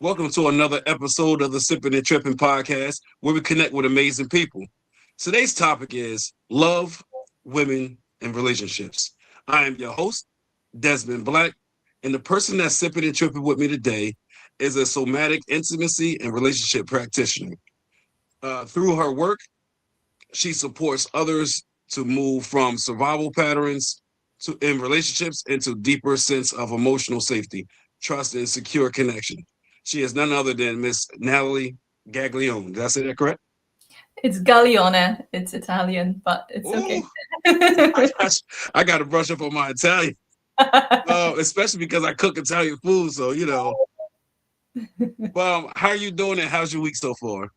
Welcome to another episode of the Sipping and Tripping podcast, where we connect with amazing people. Today's topic is love, women, and relationships. I am your host, Desmond Black, and the person that's sipping and tripping with me today is a somatic intimacy and relationship practitioner. Through her work, she supports others to move from survival patterns in relationships into deeper sense of emotional safety, trust, and secure connection. She is none other than Miss Natalie Gaglione. Did I say that correct? It's Gaglione. It's Italian, but it's Oh, okay. I got to brush up on my Italian, especially because I cook Italian food. So Well, how are you doing? And how's your week so far?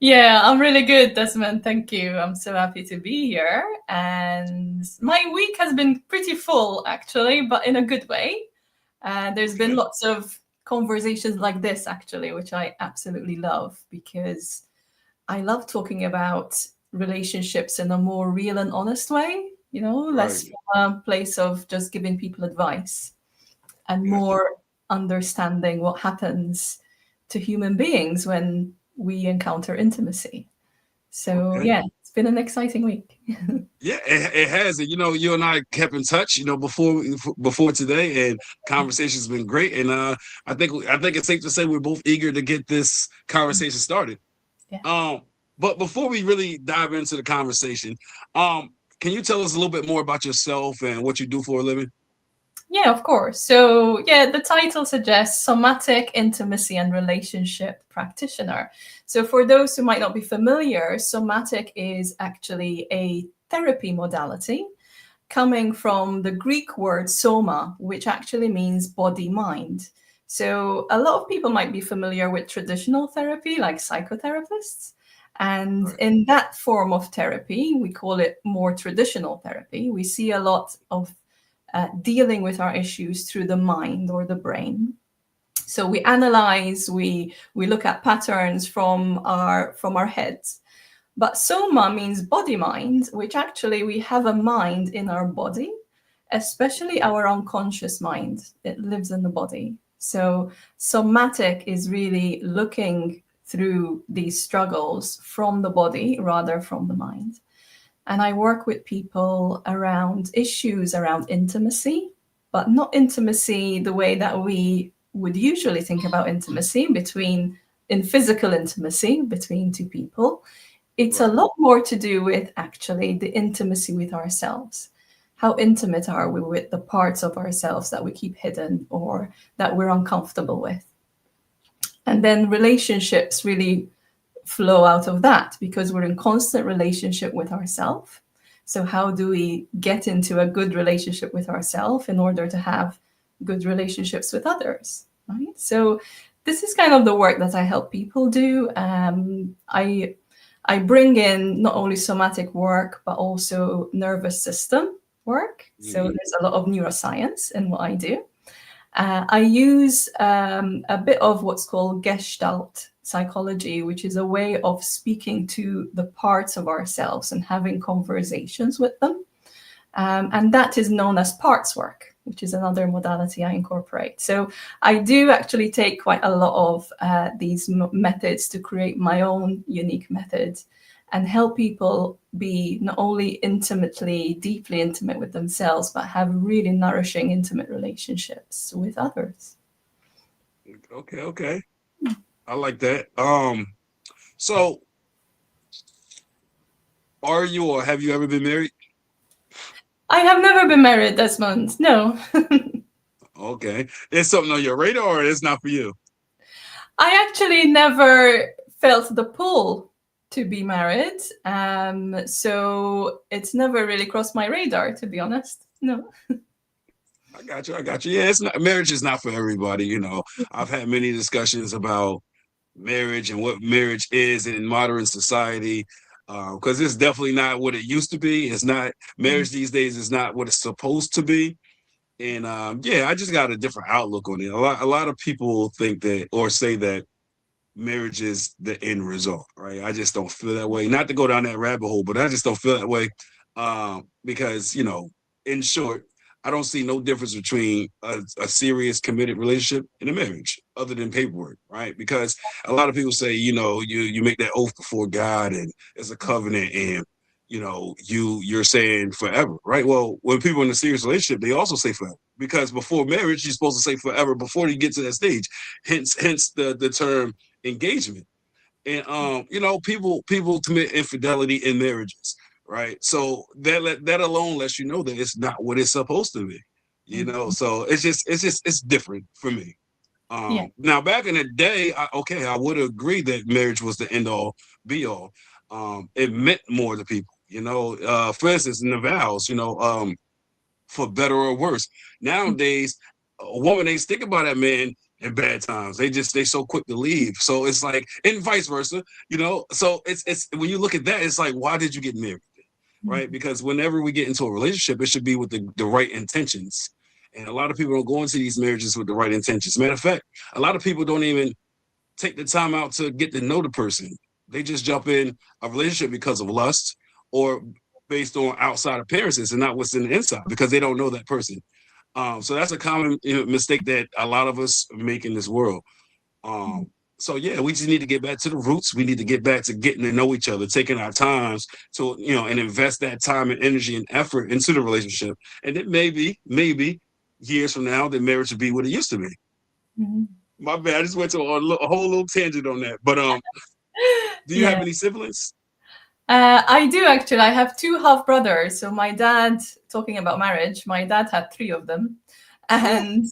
Yeah, I'm really good, Desmond. Thank you. I'm so happy to be here. And my week has been pretty full, actually, but in a good way. There's been Okay, lots of conversations like this, actually, which I absolutely love because I love talking about relationships in a more real and honest way, less right. from a place of just giving people advice and Gotcha. more understanding what happens to human beings when we encounter intimacy. So, Okay. yeah, it's been an exciting week. Yeah, it has. And you and I kept in touch, before today, and conversation's been great. And I think it's safe to say we're both eager to get this conversation started. Yeah. Um, but before we really dive into the conversation, um, can you tell us a little bit more about yourself and what you do for a living? Yeah, of course. So, yeah, the title suggests somatic intimacy and relationship practitioner. So, for those who might not be familiar, somatic is actually a therapy modality coming from the Greek word soma, which actually means body mind. So, a lot of people might be familiar with traditional therapy, like psychotherapists. And Right. in that form of therapy, we call it more traditional therapy. We see a lot of dealing with our issues through the mind or the brain. So we analyze, we look at patterns from our heads. But soma means body mind, which actually we have a mind in our body, especially our unconscious mind. It lives in the body. So somatic is really looking through these struggles from the body rather from the mind. And I work with people around issues around intimacy, but not intimacy the way that we would usually think about intimacy in physical intimacy between two people. It's a Right. lot more to do with actually the intimacy with ourselves. How intimate are we with the parts of ourselves that we keep hidden or that we're uncomfortable with? And then relationships really flow out of that because we're in constant relationship with ourselves. So how do we get into a good relationship with ourselves in order to have good relationships with others, right? So this is kind of the work that I help people do. I bring in not only somatic work but also nervous system work. So Hmm. there's a lot of neuroscience in what I do. I use a bit of what's called Gestalt psychology, which is a way of speaking to the parts of ourselves and having conversations with them. And that is known as parts work, which is another modality I incorporate. So I do actually take quite a lot of these methods to create my own unique methods and help people be not only intimately, deeply intimate with themselves, but have really nourishing, intimate relationships with others. Okay. Okay. I like that. So are you or have you ever been married? I have never been married, Desmond. No. Okay. It's something on your radar, or it's not for you? I actually never felt the pull to be married. So it's never really crossed my radar, to be honest. No. I got you. I got you. Yeah, it's not marriage is not for everybody. I've had many discussions about marriage and what marriage is in modern society. Because it's definitely not what it used to be. It's not Mm. marriage these days is not what it's supposed to be. And yeah, I just got a different outlook on it. A lot of people think that or say that marriage is the end result, right? I just don't feel that way. Not to go down that rabbit hole, but I just don't feel that way. Because, in short, I don't see no difference between a serious committed relationship and a marriage other than paperwork, right? Because a lot of people say, you make that oath before God and it's a covenant and you're saying forever, right? Well, when people in a serious relationship, they also say forever because before marriage, you're supposed to say forever before you get to that stage. Hence the term engagement. And people commit infidelity in marriages, right? So that alone lets you know that it's not what it's supposed to be, So it's different for me. Yeah. Now back in the day, I would agree that marriage was the end all be all. It meant more to people, For instance, in the vows, for better or worse. Nowadays, a woman ain't sticking by that man in bad times. They so quick to leave. So it's like, and vice versa, So it's when you look at that, it's like, why did you get married? Right? Because whenever we get into a relationship, it should be with the right intentions. And a lot of people don't go into these marriages with the right intentions. Matter of fact, a lot of people don't even take the time out to get to know the person. They just jump in a relationship because of lust or based on outside appearances and not what's in the inside because they don't know that person. So that's a common mistake that a lot of us make in this world. So yeah, we just need to get back to the roots. We need to get back to getting to know each other, taking our times to, and invest that time and energy and effort into the relationship. And then maybe years from now, the marriage will be what it used to be. Mm-hmm. My bad. I just went to a whole little tangent on that. But do you have any siblings? I do actually. I have 2 half brothers. So my dad, talking about marriage, my dad had 3 of them. And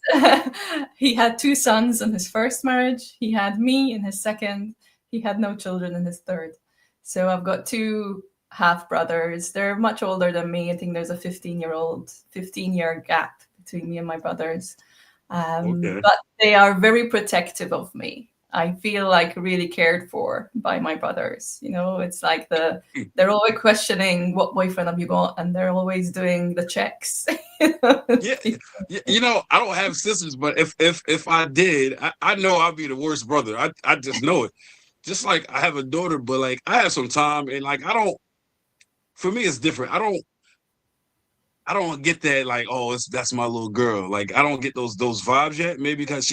he had 2 sons in his first marriage. He had me in his second. He had no children in his third. So I've got 2 half brothers. They're much older than me. I think there's a 15-year gap between me and my brothers. But they are very protective of me. I feel like really cared for by my brothers. It's like they're always questioning what boyfriend have you got, and they're always doing the checks. Yeah, I don't have sisters, but if I did, I know I'd be the worst brother. I just know it. Just like I have a daughter, but like I have some time, and like for me, it's different. I don't get that like, oh, that's my little girl. Like I don't get those vibes yet. Maybe because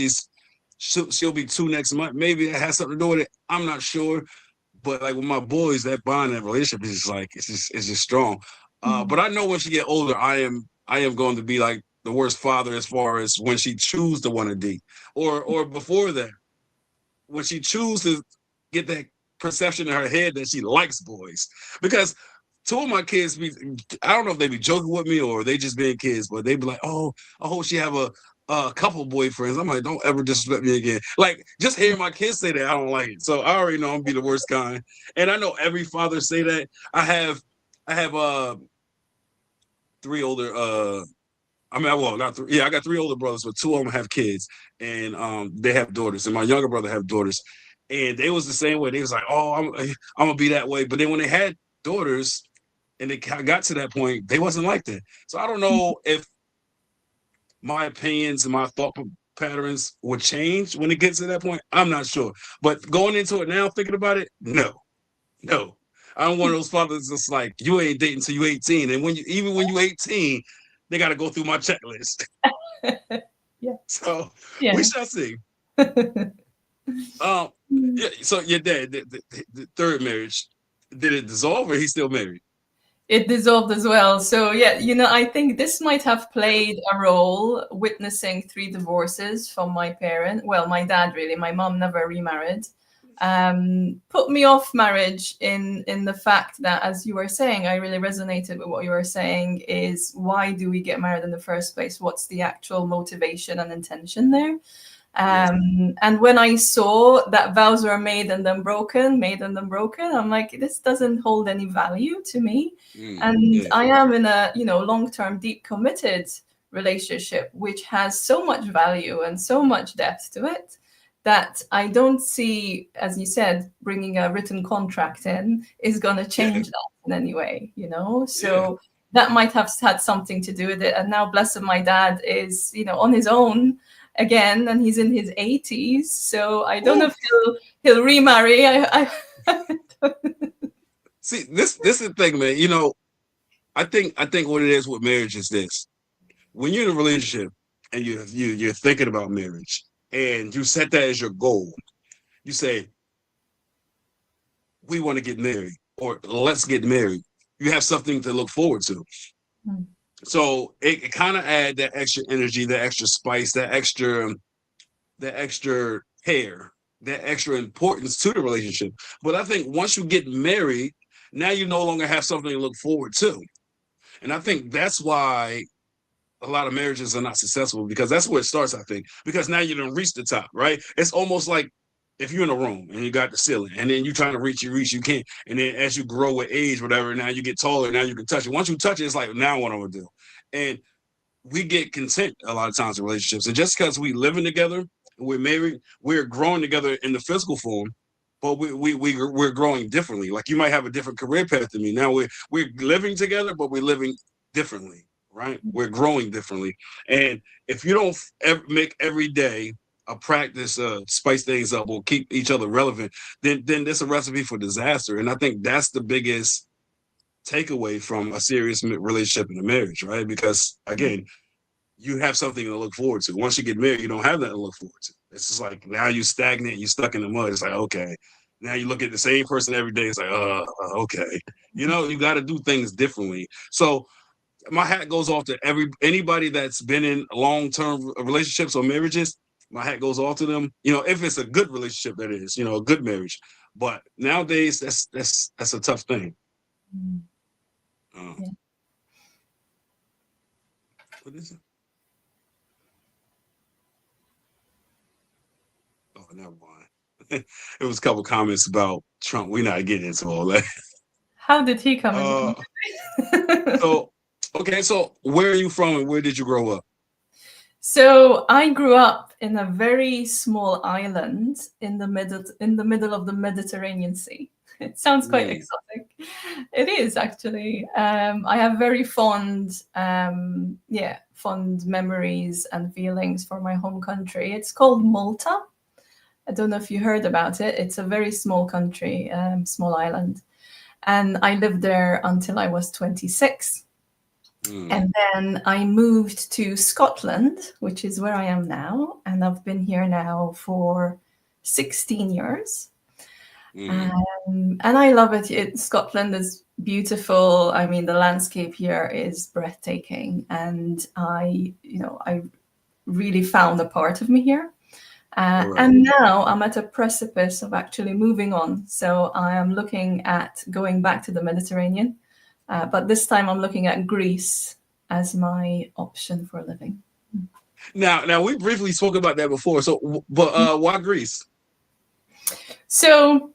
she'll be 2 next month. Maybe it has something to do with it. I'm not sure. But like with my boys, that bond, that relationship is just like it's just strong. But I know when she get older, I am going to be like the worst father as far as when she choose to want to date, or before that, when she choose to get that perception in her head that she likes boys. Because 2 of my kids I don't know if they be joking with me or they just being kids, but they be like, oh, I hope she have a couple boyfriends. I'm like, don't ever disrespect me again. Like, just hearing my kids say that, I don't like it. So I already know I'm gonna be the worst kind. And I know every father say that. I have 3 older not 3. Yeah, I got 3 older brothers, but 2 of them have kids, and they have daughters, and my younger brother have daughters, and they was the same way. They was like, oh, I'm gonna be that way. But then when they had daughters, and they got to that point, they wasn't like that. So I don't know if my opinions and my thought patterns would change when it gets to that point. I'm not sure. But going into it now, thinking about it, no. I'm one of those fathers that's like, you ain't dating until you 18. And even when you 18, they got to go through my checklist. Yeah. So we shall see. So your dad, the third marriage, did it dissolve or he's still married? It dissolved as well. So yeah, I think this might have played a role, witnessing 3 divorces from my parent. Well, my dad really. My mom never remarried. Put me off marriage in the fact that, as you were saying, I really resonated with what you were saying, is why do we get married in the first place? What's the actual motivation and intention there? And when I saw that vows were made and then broken, I'm like, this doesn't hold any value to me. I am in a, long-term, deep, committed relationship, which has so much value and so much depth to it, that I don't see, as you said, bringing a written contract in is going to change that in any way, So that might have had something to do with it. And now, bless him, my dad is, on his own again, and he's in his 80s. So I don't know if he'll remarry. I See, this is the thing, man. I think what it is with marriage is this. when you're in a relationship and you're thinking about marriage and you set that as your goal, you say, we want to get married or let's get married. You have something to look forward to. Mm. So it kind of add that extra energy, that extra spice, that extra hair, that extra importance to the relationship. But I think once you get married, now you no longer have something to look forward to. And I think that's why a lot of marriages are not successful, because that's where it starts, I think. Because now you don't reach the top, right? It's almost like if you're in a room and you got the ceiling and then you're trying to reach, you can't. And then as you grow with age, whatever, now you get taller, now you can touch it. Once you touch it, it's like, now what I'm gonna do? And we get content a lot of times in relationships. And just because we living together, we're married, we're growing together in the physical form, but we're growing differently. Like you might have a different career path than me. Now we're living together, but we're living differently, right? We're growing differently. And if you don't ever make every day a practice, spice things up or keep each other relevant, then there's a recipe for disaster. And I think that's the biggest takeaway from a serious relationship in a marriage, right? Because again, you have something to look forward to. Once you get married, you don't have that to look forward to. It's just like now you stagnant, you stuck in the mud. It's like, okay. Now you look at the same person every day. It's like, okay. You know, you got to do things differently. So my hat goes off to anybody that's been in long-term relationships or marriages. My hat goes off to them. You know, if it's a good relationship, that is, you know, a good marriage. But nowadays, that's a tough thing. Yeah. What is it? Oh, never mind. It was a couple comments about Trump. We're not getting into all that. How did he come in? So where are you from and where did you grow up? So I grew up in a very small island in the middle of the Mediterranean Sea. It sounds quite exotic. It is actually. I have very fond memories and feelings for my home country. It's called Malta. I don't know if you heard about it. It's a very small country, small island. And I lived there until I was 26. And then I moved to Scotland, which is where I am now. And I've been here now for 16 years. And I love it. Scotland is beautiful. I mean, the landscape here is breathtaking. And I really found a part of me here. And now I'm at a precipice of actually moving on. So I am looking at going back to the Mediterranean. But this time I'm looking at Greece as my option for living. Now we briefly spoke about that before. So, but why Greece? So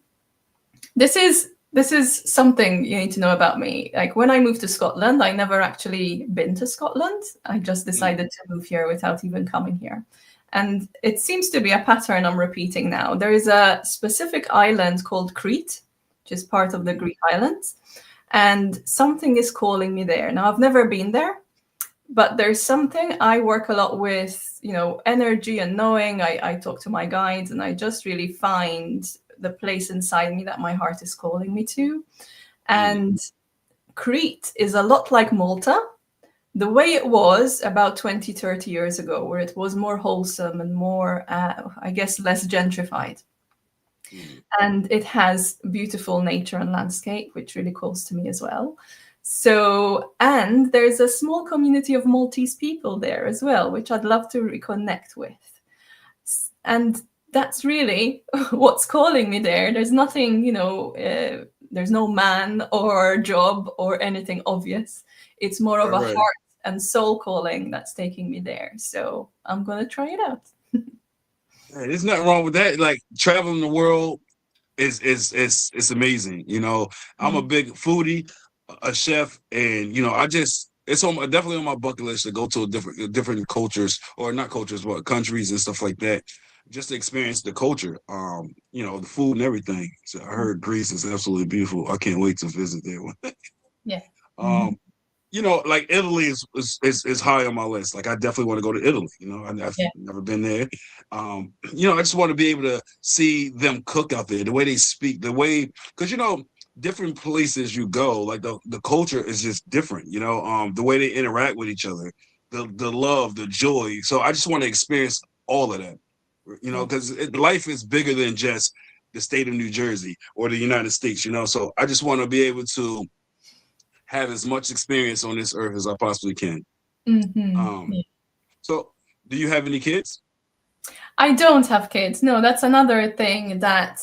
this is something you need to know about me. Like when I moved to Scotland, I never actually been to Scotland. I just decided to move here without even coming here. And it seems to be a pattern I'm repeating now. There is a specific island called Crete, which is part of the Greek islands. And something is calling me there. Now, I've never been there, but there's something. I work a lot with, energy and knowing. I talk to my guides and I just really find the place inside me that my heart is calling me to. And Crete is a lot like Malta, the way it was about 20, 30 years ago, where it was more wholesome and more, less gentrified. And it has beautiful nature and landscape, which really calls to me as well. So, and there's a small community of Maltese people there as well, which I'd love to reconnect with. And that's really what's calling me there. There's nothing, there's no man or job or anything obvious. It's more of a heart and soul calling that's taking me there. So I'm going to try it out. Hey, there's nothing wrong with that. Like traveling the world is amazing. I'm a big foodie, a chef, and it's definitely on my bucket list to go to different cultures, or not cultures, but countries and stuff like that, just to experience the culture. The food and everything. So I heard Greece is absolutely beautiful. I can't wait to visit there. Yeah. Like Italy is high on my list. Like I definitely want to go to Italy. I've never been there. I just want to be able to see them cook out there, the way they speak, because different places you go, like the culture is just different. The way they interact with each other. the love, the joy. So I just want to experience all of that, because life is bigger than just the state of New Jersey or the United States, So I just want to be able to have as much experience on this earth as I possibly can. Yeah. So do you have any kids? I don't have kids. No, that's another thing that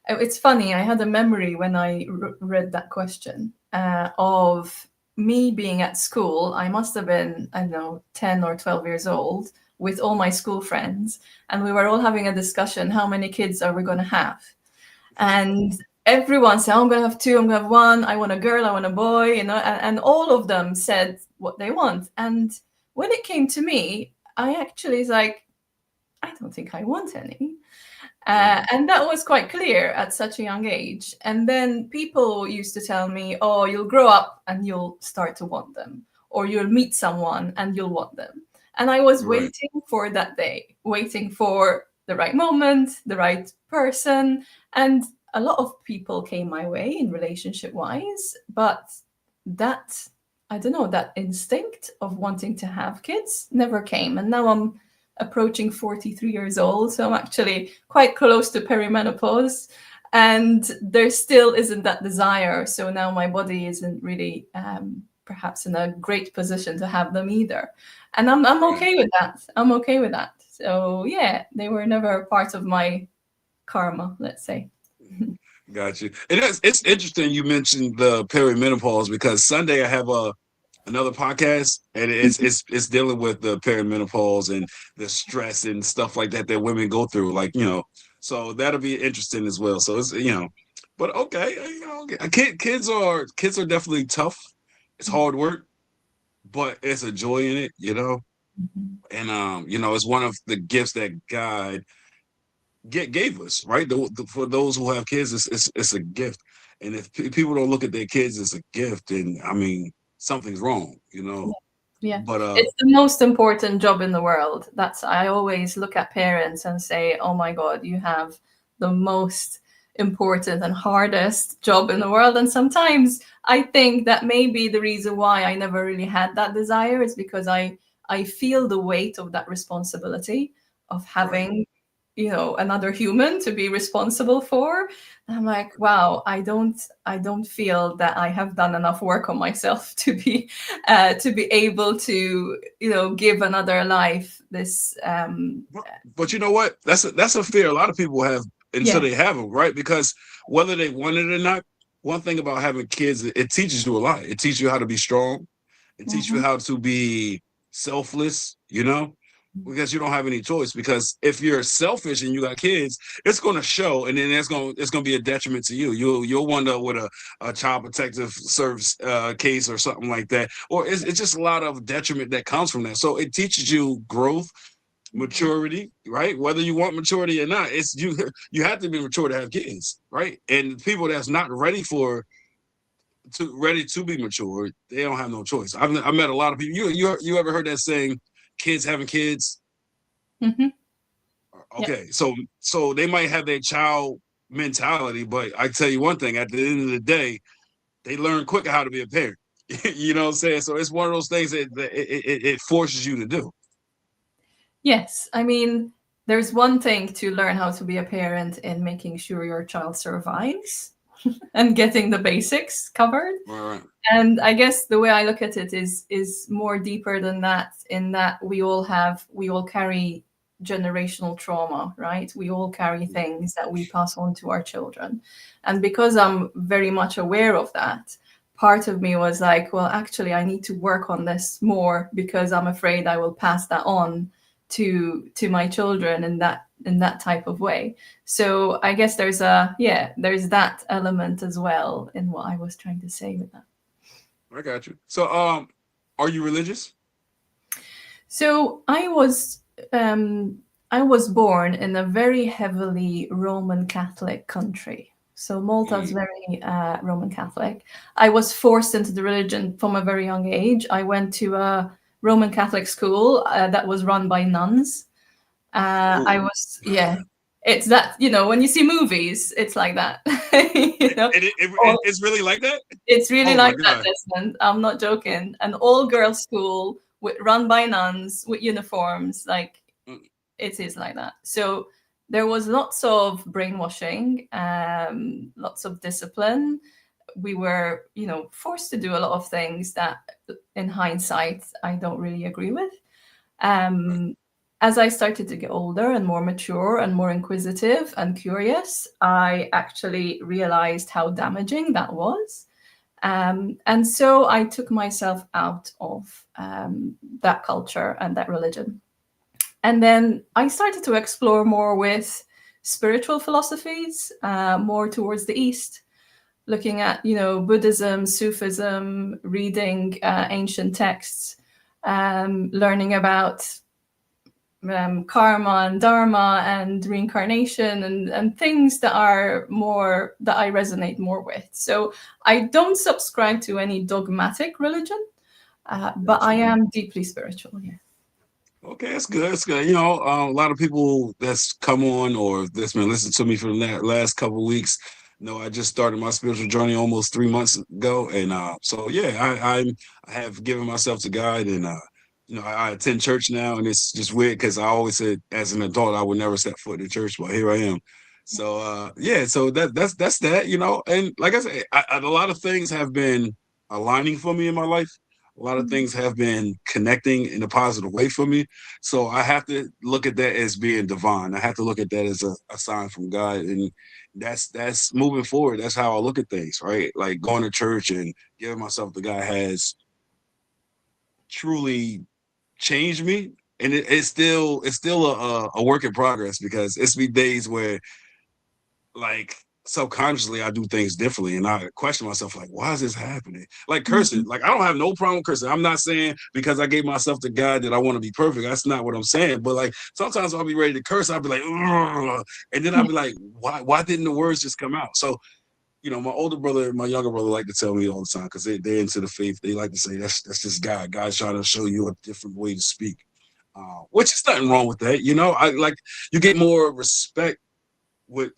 it's funny. I had a memory when I read that question of me being at school. I must have been, I don't know, 10 or 12 years old with all my school friends. And we were all having a discussion, how many kids are we going to have? And everyone said, oh, I'm going to have two, I'm going to have one. I want a girl, I want a boy, and all of them said what they want. And when it came to me, I actually was like, I don't think I want any. And that was quite clear at such a young age. And then people used to tell me, oh, you'll grow up and you'll start to want them, or you'll meet someone and you'll want them. And I was waiting for that day, waiting for the right moment, the right person. And a lot of people came my way in relationship wise, but that, I don't know, that instinct of wanting to have kids never came. And now I'm approaching 43 years old, so I'm actually quite close to perimenopause, and there still isn't that desire. So now my body isn't really perhaps in a great position to have them either, and I'm okay with that. I'm okay with that. So yeah, they were never part of my karma, let's say. Got you. It's interesting you mentioned the perimenopause, because Sunday I have another podcast, and it's dealing with the perimenopause and the stress and stuff like that women go through, so that'll be interesting as well. So it's but okay, kids are definitely tough. It's hard work, but it's a joy in it, and it's one of the gifts that God gave us, right? For those who have kids, it's a gift, and if people don't look at their kids as a gift, then I mean, something's wrong, Yeah. But it's the most important job in the world. I always look at parents and say, oh my God, you have the most important and hardest job in the world. And sometimes I think that maybe the reason why I never really had that desire is because I feel the weight of that responsibility of having another human to be responsible for. And I'm like, wow, I don't feel that I have done enough work on myself to be able to give another life this. But you know what? That's a fear a lot of people have until they have them, right? Because whether they want it or not, one thing about having kids, it teaches you a lot. It teaches you how to be strong. It teaches you how to be selfless, because you don't have any choice. Because if you're selfish and you got kids, it's going to show, and then it's going to be a detriment to you. You'll wonder with a child protective service case or something like that, or it's just a lot of detriment that comes from that. So it teaches you growth, maturity, right? Whether you want maturity or not, it's you have to be mature to have kids, right? And people that's not ready to be mature, they don't have no choice. I've met a lot of people. You ever heard that saying, kids having kids? Mm-hmm. Okay, so they might have their child mentality, but I tell you one thing: at the end of the day, they learn quicker how to be a parent. You know what I'm saying? So it's one of those things that it forces you to do. Yes, I mean, there's one thing to learn how to be a parent in making sure your child survives and getting the basics covered. Right. And I guess the way I look at it is more deeper than that, in that we all carry generational trauma, right? We all carry things that we pass on to our children. And because I'm very much aware of that, part of me was like, well, actually, I need to work on this more, because I'm afraid I will pass that on to my children in that type of way. So I guess there's that element as well in what I was trying to say with that. I got you. So are you religious? So I was born in a very heavily Roman Catholic country. So Malta is very Roman Catholic. I was forced into the religion from a very young age. I went to a Roman Catholic school that was run by nuns. It's that, when you see movies, it's like that. It's really like that? It's really like that, Desmond. I'm not joking. An all-girls school run by nuns with uniforms. Like Mm. it is like that. So there was lots of brainwashing, lots of discipline. We were, forced to do a lot of things that, in hindsight, I don't really agree with. As I started to get older and more mature and more inquisitive and curious, I actually realized how damaging that was. And so I took myself out of that culture and that religion. And then I started to explore more with spiritual philosophies, more towards the East, looking at, Buddhism, Sufism, reading ancient texts, learning about karma and dharma and reincarnation and things that are more that I resonate more with. So I don't subscribe to any dogmatic religion, but I am deeply spiritual. Yeah. Okay, that's good. That's good. A lot of people that's come on or that's been listening to me for the last couple of weeks know I just started my spiritual journey almost 3 months ago, and so yeah, I have given myself to God, and I attend church now, and it's just weird because I always said as an adult I would never step foot in church, but here I am. So yeah, so that's that, and like I said, a lot of things have been aligning for me in my life. A lot of things have been connecting in a positive way for me. So I have to look at that as being divine. I have to look at that as a sign from God. And that's moving forward. That's how I look at things, right? Like going to church and giving myself to God has truly changed me. And it's still a work in progress because it's be days where like subconsciously I do things differently and I question myself like, why is this happening? Like cursing. Like I don't have no problem cursing. I'm not saying because I gave myself to God that I want to be perfect. That's not what I'm saying. But like sometimes I'll be ready to curse. I'll be like, ugh. And then I'll be like, why didn't the words just come out? So my older brother and my younger brother like to tell me all the time because they're into the faith. They like to say that's just God. God's trying to show you a different way to speak, which is nothing wrong with that. I like you get more respect with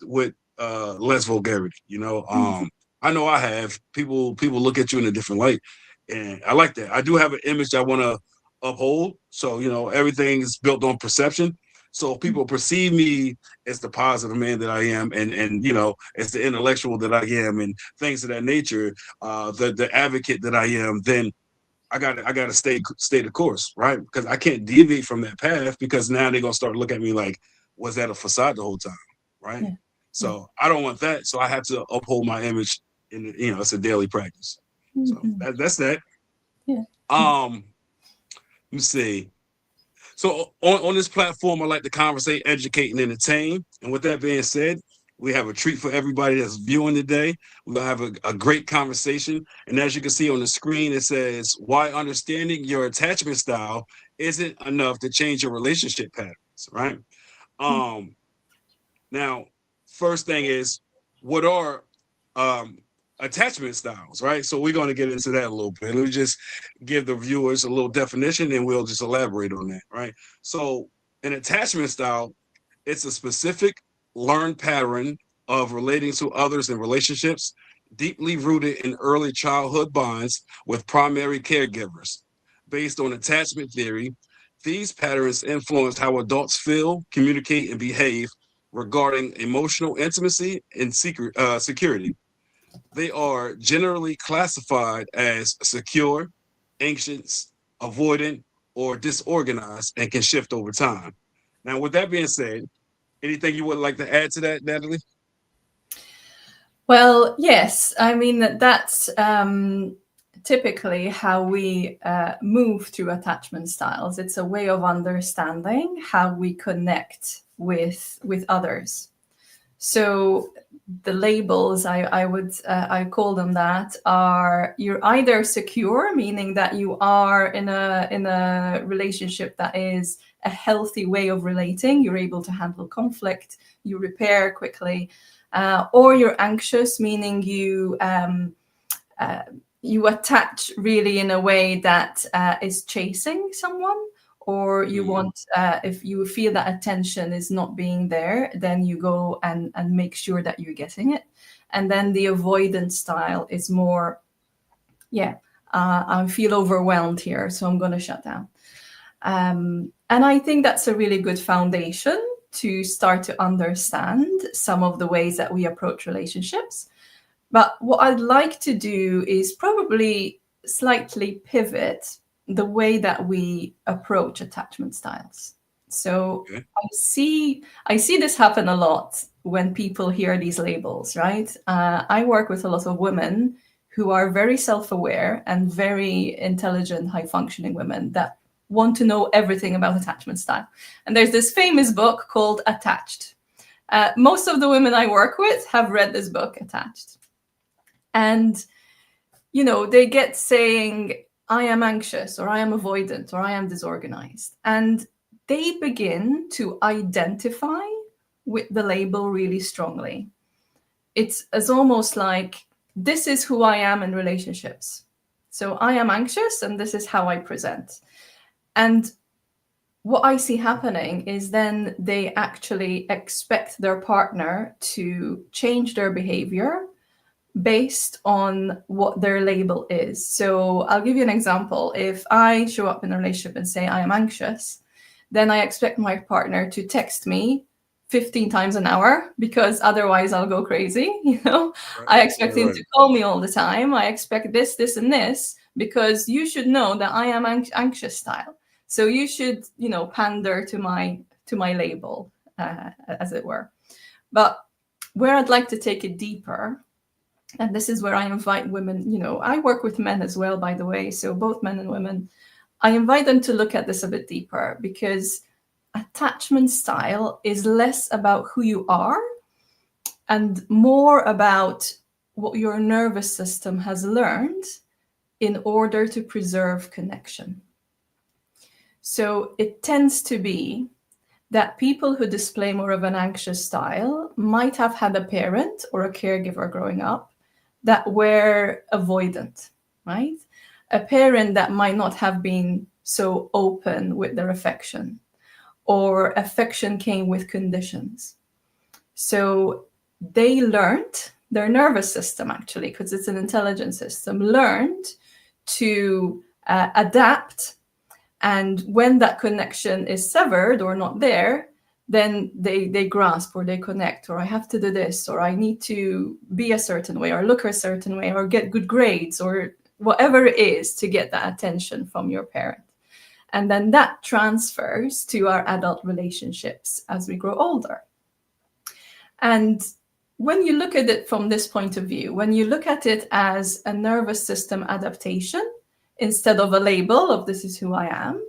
less vulgarity. I know I have people look at you in a different light, and I like that. I do have an image I want to uphold. So everything is built on perception. So if people perceive me as the positive man that I am, and as the intellectual that I am, and things of that nature, the advocate that I am, then I got to stay the course, right? Because I can't deviate from that path because now they're gonna start looking at me like, was that a facade the whole time, right? Yeah. So I don't want that. So I have to uphold my image, and it's a daily practice. So that's that. Yeah. Let me see. So on this platform, I like to conversate, educate, and entertain. And with that being said, we have a treat for everybody that's viewing today. We're going to have a great conversation. And as you can see on the screen, it says, why understanding your attachment style isn't enough to change your relationship patterns, right? Now, first thing is, what are attachment styles, right? So we're going to get into that a little bit. Let me just give the viewers a little definition and we'll just elaborate on that, right? So an attachment style, it's a specific learned pattern of relating to others in relationships, deeply rooted in early childhood bonds with primary caregivers. Based on attachment theory, these patterns influence how adults feel, communicate, and behave regarding emotional intimacy and security. They are generally classified as secure, anxious, avoidant, or disorganized and can shift over time. Now, with that being said, anything you would like to add to that, Natalie? Well, yes. I mean, that's typically how we move through attachment styles. It's a way of understanding how we connect with others. So the labels I call them that are, you're either secure, meaning that you are in a relationship that is a healthy way of relating. You're able to handle conflict, you repair quickly, or you're anxious, meaning you attach really in a way that is chasing someone, or you want, if you feel that attention is not being there, then you go and make sure that you're getting it. And then the avoidance style is more, I feel overwhelmed here, so I'm going to shut down. And I think that's a really good foundation to start to understand some of the ways that we approach relationships. But what I'd like to do is probably slightly pivot the way that we approach attachment styles. So Okay. I see this happen a lot when people hear these labels, right? I work with a lot of women who are very self-aware and very intelligent, high-functioning women that want to know everything about attachment style. And there's this famous book called Attached. Most of the women I work with have read this book, Attached. And, you know, they get saying, I am anxious, or I am avoidant, or I am disorganized. And they begin to identify with the label really strongly. It's almost like, this is who I am in relationships. So I am anxious, and this is how I present. And what I see happening is then they actually expect their partner to change their behavior based on what their label is. So I'll give you an example. If I show up in a relationship and say I am anxious, then I expect my partner to text me 15 times an hour, because otherwise I'll go crazy. You know, I expect him to call me all the time. I expect this, this, and this, because you should know that I am anxious style. So you should, you know, pander to my label, as it were. But where I'd like to take it deeper, and this is where I invite women, you know, I work with men as well, by the way, so both men and women, I invite them to look at this a bit deeper, because attachment style is less about who you are and more about what your nervous system has learned in order to preserve connection. So it tends to be that people who display more of an anxious style might have had a parent or a caregiver growing up that were avoidant, right? A parent that might not have been so open with their affection, or affection came with conditions. So they learned, their nervous system actually, because it's an intelligent system, learned to adapt. And when that connection is severed or not there, then they grasp or they connect, or I have to do this, or I need to be a certain way, or look a certain way, or get good grades, or whatever it is to get that attention from your parent. And then that transfers to our adult relationships as we grow older. And when you look at it from this point of view, when you look at it as a nervous system adaptation, instead of a label of this is who I am,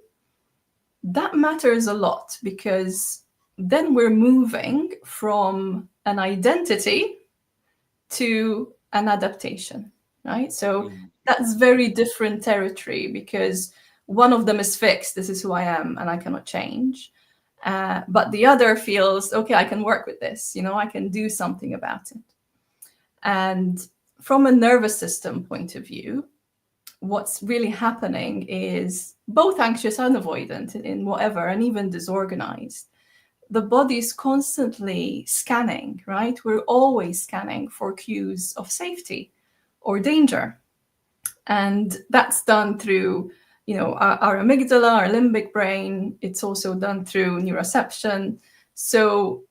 that matters a lot, because then we're moving from an identity to an adaptation, right? So that's very different territory, because one of them is fixed, this is who I am and I cannot change. But the other feels, okay, I can work with this, you know, I can do something about it. And from a nervous system point of view, what's really happening is both anxious and avoidant in whatever, and even disorganized, the body is constantly scanning, right? We're always scanning for cues of safety or danger. And that's done through, you know, our amygdala, our limbic brain. It's also done through neuroception. So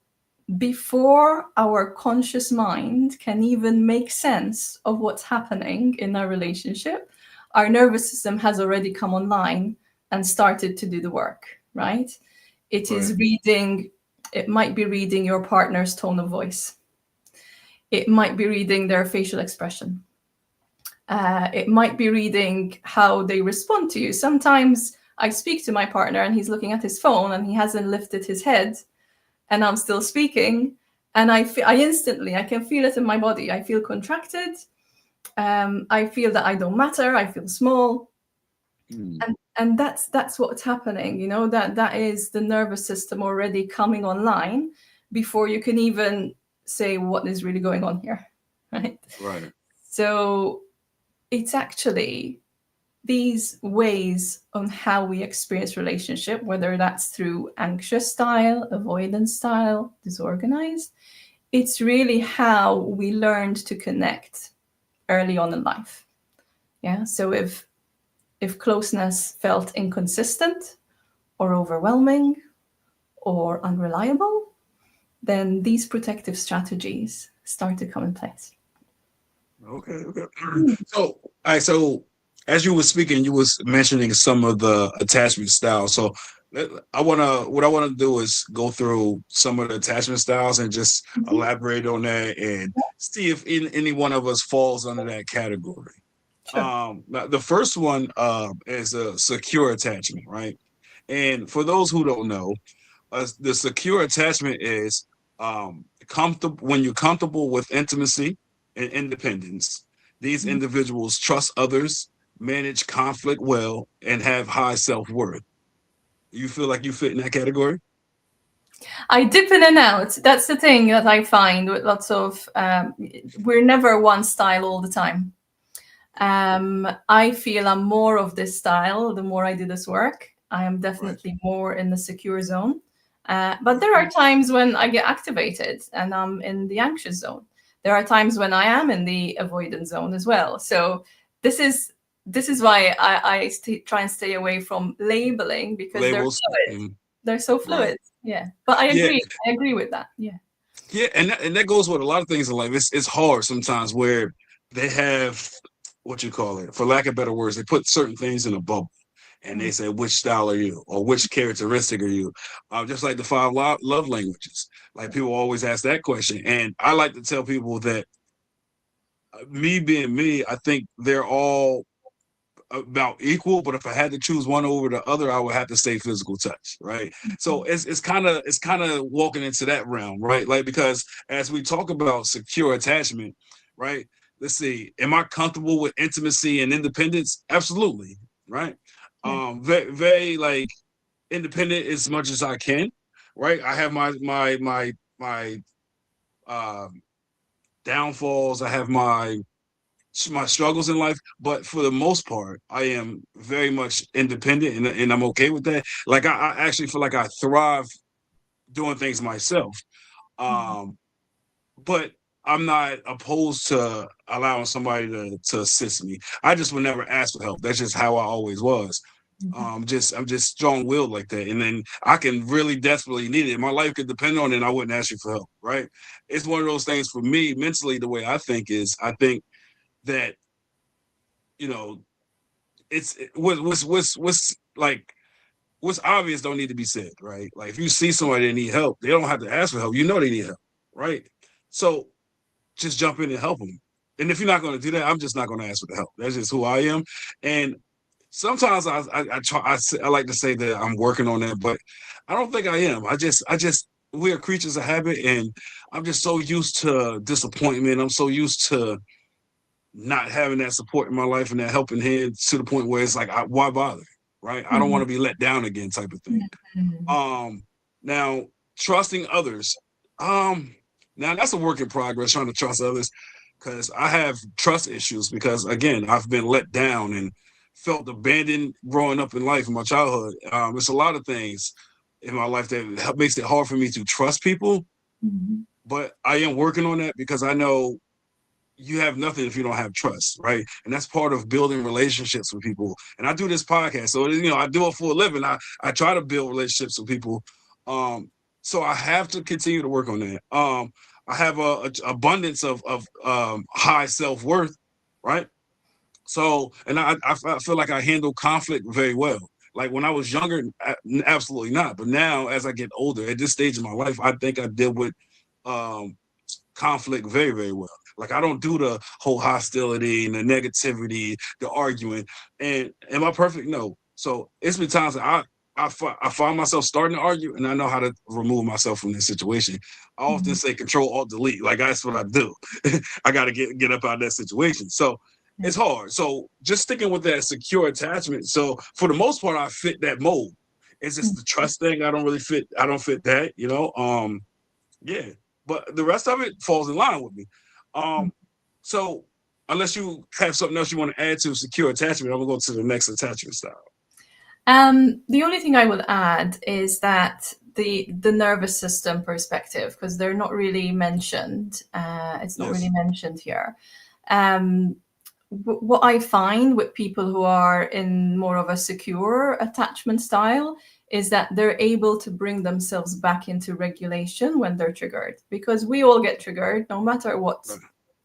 before our conscious mind can even make sense of what's happening in our relationship, our nervous system has already come online and started to do the work, right? It is reading, it might be reading your partner's tone of voice. It might be reading their facial expression. It might be reading how they respond to you. Sometimes I speak to my partner and he's looking at his phone and he hasn't lifted his head, and I'm still speaking, and I instantly, I can feel it in my body. I feel contracted. I feel that I don't matter. I feel small. And that's what's happening, you know, that is the nervous system already coming online before you can even say what is really going on here, right? Right. So it's actually these ways on how we experience relationship, whether that's through anxious style, avoidance style, disorganized, it's really how we learned to connect early on in life. Yeah. So if closeness felt inconsistent, or overwhelming or unreliable, then these protective strategies start to come in place. Okay. So, all right. So, as you were speaking, you was mentioning some of the attachment styles. So, what I want to do is go through some of the attachment styles and just elaborate on that and see if any one of us falls under that category. Sure. Now, the first one is a secure attachment, right? And for those who don't know, the secure attachment is comfortable when you're comfortable with intimacy and independence. These individuals trust others, manage conflict well, and have high self-worth. You feel like you fit in that category? I dip in and out. That's the thing that I find with lots of, we're never one style all the time. I feel I'm more of this style the more I do this work. I am definitely more in the secure zone. But there are times when I get activated and I'm in the anxious zone. There are times when I am in the avoidance zone as well. So this is why I try and stay away from labeling, because Labels. they're so fluid. Right. Yeah. But I agree with that. Yeah. Yeah, and that goes with a lot of things in life. It's hard sometimes where they have what you call it, for lack of better words, they put certain things in a bubble. And they say, which style are you, or which characteristic are you? Just like the 5 love languages. Like, people always ask that question, and I like to tell people that me being me, I think they're all about equal. But if I had to choose one over the other, I would have to say physical touch, right? So it's kind of walking into that realm, right? Like, because as we talk about secure attachment, right? Let's see, am I comfortable with intimacy and independence? Absolutely, right? Very, very like independent as much as I can, right? I have my downfalls. I have my struggles in life, but for the most part, I am very much independent, and I'm okay with that. Like, I actually feel like I thrive doing things myself. But I'm not opposed to allowing somebody to assist me. I just would never ask for help. That's just how I always was. I'm just strong-willed like that, and then I can really desperately need it. My life could depend on it, and I wouldn't ask you for help, right? It's one of those things for me mentally. The way I think is, I think that, you know, it's what's like what's obvious don't need to be said, right? Like, if you see somebody that need help, they don't have to ask for help. You know they need help, right? So just jump in and help them. And if you're not going to do that, I'm just not going to ask for the help. That's just who I am. And sometimes I like to say that I'm working on that, but I don't think I am. I just we are creatures of habit, and I'm just so used to disappointment. I'm so used to not having that support in my life and that helping hand, to the point where it's like, why bother, right? I don't want to be let down again, type of thing. Now, trusting others. Now that's a work in progress, trying to trust others, because I have trust issues, because again, I've been let down and felt abandoned growing up in life, in my childhood. It's a lot of things in my life that makes it hard for me to trust people. But I am working on that, because I know you have nothing if you don't have trust, right? And that's part of building relationships with people. And I do this podcast, so I do it for a living. I try to build relationships with people. So I have to continue to work on that. I have a abundance of high self-worth, right? So, and I feel like I handle conflict very well. Like, when I was younger, absolutely not. But now, as I get older, at this stage of my life, I think I deal with conflict very, very well. Like, I don't do the whole hostility and the negativity, the arguing. And am I perfect? No. So it's been times that I find myself starting to argue, and I know how to remove myself from this situation. I often say Control Alt Delete. Like, that's what I do. I got to get up out of that situation. So it's hard. So just sticking with that secure attachment. So for the most part, I fit that mold. It's just the trust thing. I don't fit that. Yeah. But the rest of it falls in line with me. So unless you have something else you want to add to secure attachment, I'm gonna go to the next attachment style. The only thing I would add is that the nervous system perspective, because they're not really mentioned. It's not really mentioned here. What I find with people who are in more of a secure attachment style is that they're able to bring themselves back into regulation when they're triggered, because we all get triggered no matter what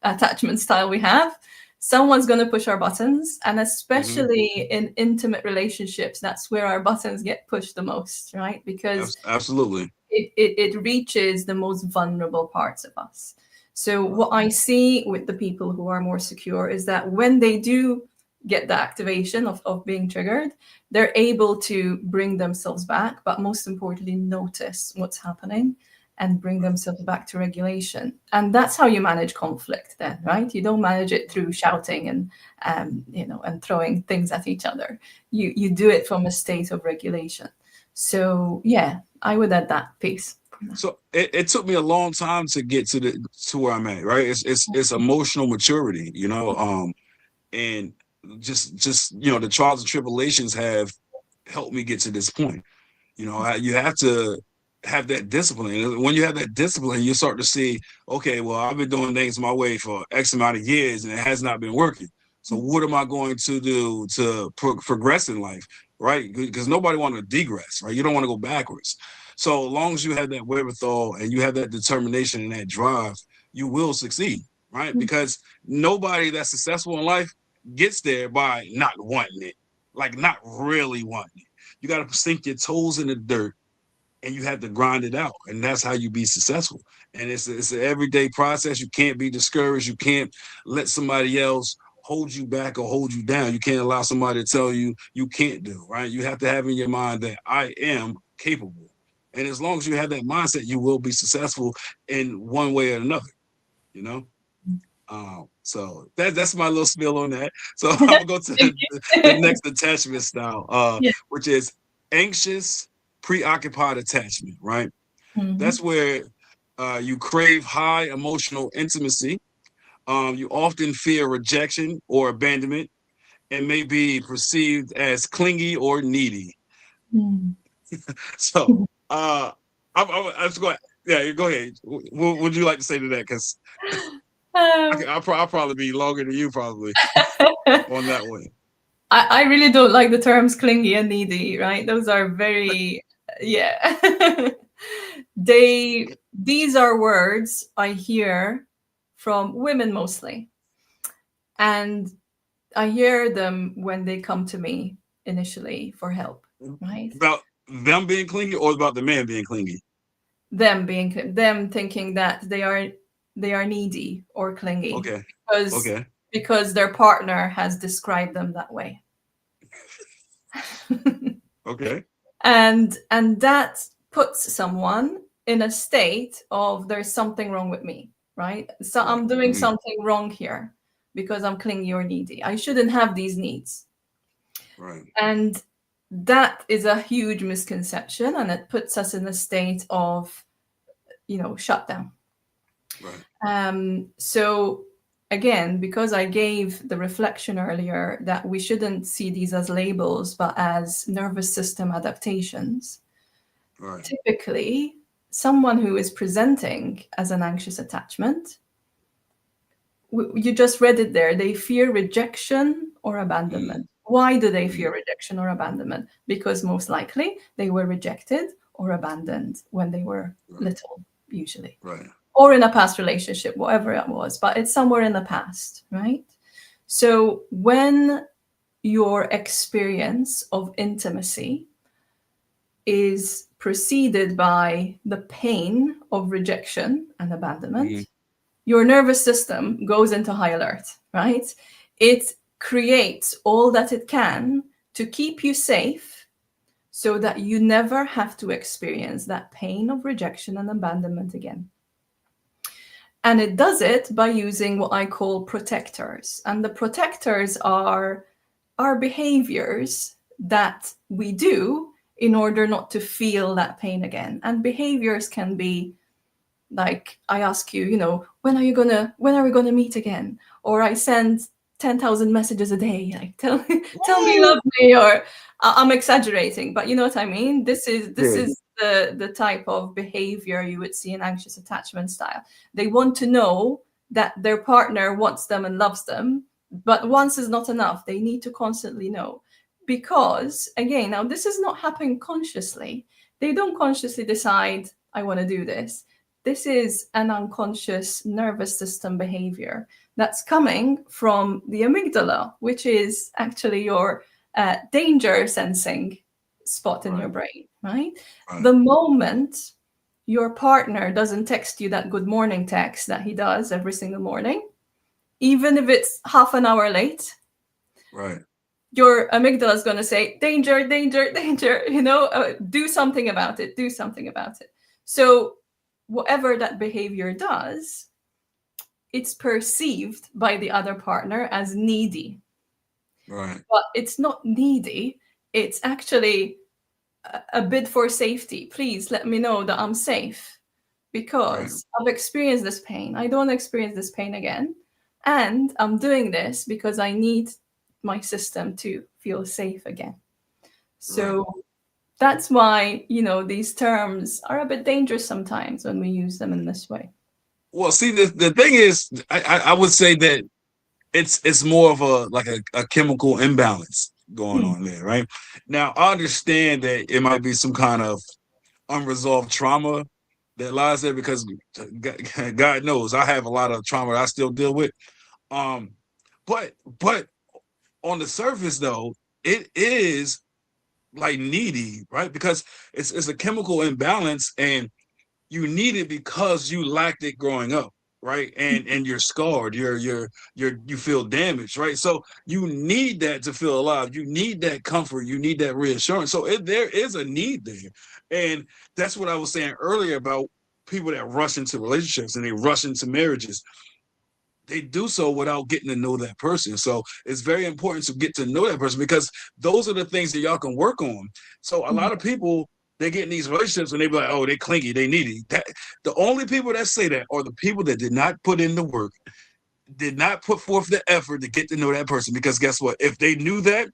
attachment style we have. Someone's going to push our buttons, and especially in intimate relationships, that's where our buttons get pushed the most, right? Because absolutely, it reaches the most vulnerable parts of us. So what I see with the people who are more secure is that when they do get the activation of being triggered, they're able to bring themselves back, but most importantly, notice what's happening and bring themselves back to regulation. And that's how you manage conflict then, right? You don't manage it through shouting and and throwing things at each other. You do it from a state of regulation. So yeah, I would add that piece. So it took me a long time to get to where I'm at, right? It's emotional maturity, and just the trials and tribulations have helped me get to this point. You have to have that discipline. And when you have that discipline, you start to see, okay, well, I've been doing things my way for X amount of years and it has not been working. So what am I going to do to progress in life, right? Because nobody wants to degress, right? You don't want to go backwards. So as long as you have that wherewithal and you have that determination and that drive, you will succeed, right? Because nobody that's successful in life gets there by not wanting it, like not really wanting it. You got to sink your toes in the dirt and you have to grind it out. And that's how you be successful. And it's an everyday process. You can't be discouraged. You can't let somebody else hold you back or hold you down. You can't allow somebody to tell you you can't do, right? You have to have in your mind that I am capable. And as long as you have that mindset, you will be successful in one way or another, So that's my little spiel on that. So I'm gonna go to the next attachment style, which is anxious, preoccupied attachment, right? That's where you crave high emotional intimacy. You often fear rejection or abandonment and may be perceived as clingy or needy. So I'm just going. Yeah, go ahead. What would you like to say to that? Because I'll probably be longer than you probably on that one. I really don't like the terms clingy and needy, right? Those are very, these are words I hear from women mostly. And I hear them when they come to me initially for help, right? About them being clingy or about the man being clingy? Them thinking that they are needy or clingy. Okay. Because their partner has described them that way. Okay. And that puts someone in a state of there's something wrong with me, right? So I'm doing something wrong here because I'm clingy or needy. I shouldn't have these needs. Right. And that is a huge misconception, and it puts us in a state of, shutdown. Right. So again, because I gave the reflection earlier that we shouldn't see these as labels, but as nervous system adaptations. Right. Typically, someone who is presenting as an anxious attachment, you just read it there, they fear rejection or abandonment. Why do they fear rejection or abandonment? Because most likely they were rejected or abandoned when they were little, usually. Right. Or in a past relationship, whatever it was, but it's somewhere in the past, right? So when your experience of intimacy is preceded by the pain of rejection and abandonment, your nervous system goes into high alert, right? It creates all that it can to keep you safe so that you never have to experience that pain of rejection and abandonment again. And it does it by using what I call protectors. And the protectors are behaviors that we do in order not to feel that pain again. And behaviors can be like, I ask you, when are we gonna meet again? Or I send 10,000 messages a day, like tell me you love me, or I'm exaggerating, but you know what I mean? This is the type of behavior you would see in anxious attachment style. They want to know that their partner wants them and loves them, but once is not enough. They need to constantly know. Because again, now this is not happening consciously. They don't consciously decide, I want to do this. This is an unconscious nervous system behavior that's coming from the amygdala, which is actually your danger sensing spot in your brain, right? The moment your partner doesn't text you that good morning text that he does every single morning, even if it's half an hour late, right, your amygdala is going to say, danger, danger, danger, do something about it, do something about it. So whatever that behavior does, it's perceived by the other partner as needy. right. But it's not needy. It's actually a bid for safety. Please let me know that I'm safe because I've experienced this pain. I don't experience this pain again. And I'm doing this because I need my system to feel safe again. So that's why, these terms are a bit dangerous sometimes when we use them in this way. Well, see, the thing is, I would say that it's more of a chemical imbalance going on there, right? Now, I understand that it might be some kind of unresolved trauma that lies there because God knows I have a lot of trauma that I still deal with. But on the surface though, it is like needy, right? Because it's a chemical imbalance and you need it because you lacked it growing up, right? And you're scarred, you feel damaged, right? So you need that to feel alive. You need that comfort, you need that reassurance. So there is a need there. And that's what I was saying earlier about people that rush into relationships and they rush into marriages. They do so without getting to know that person. So it's very important to get to know that person because those are the things that y'all can work on. So a lot of people, they get in these relationships and they be like, oh, they clingy, they needy. The only people that say that are the people that did not put in the work, did not put forth the effort to get to know that person. Because guess what? If they knew that,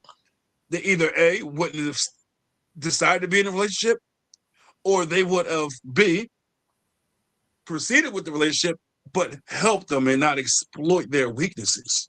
they either A, wouldn't have decided to be in a relationship, or they would have B, proceeded with the relationship, but help them and not exploit their weaknesses.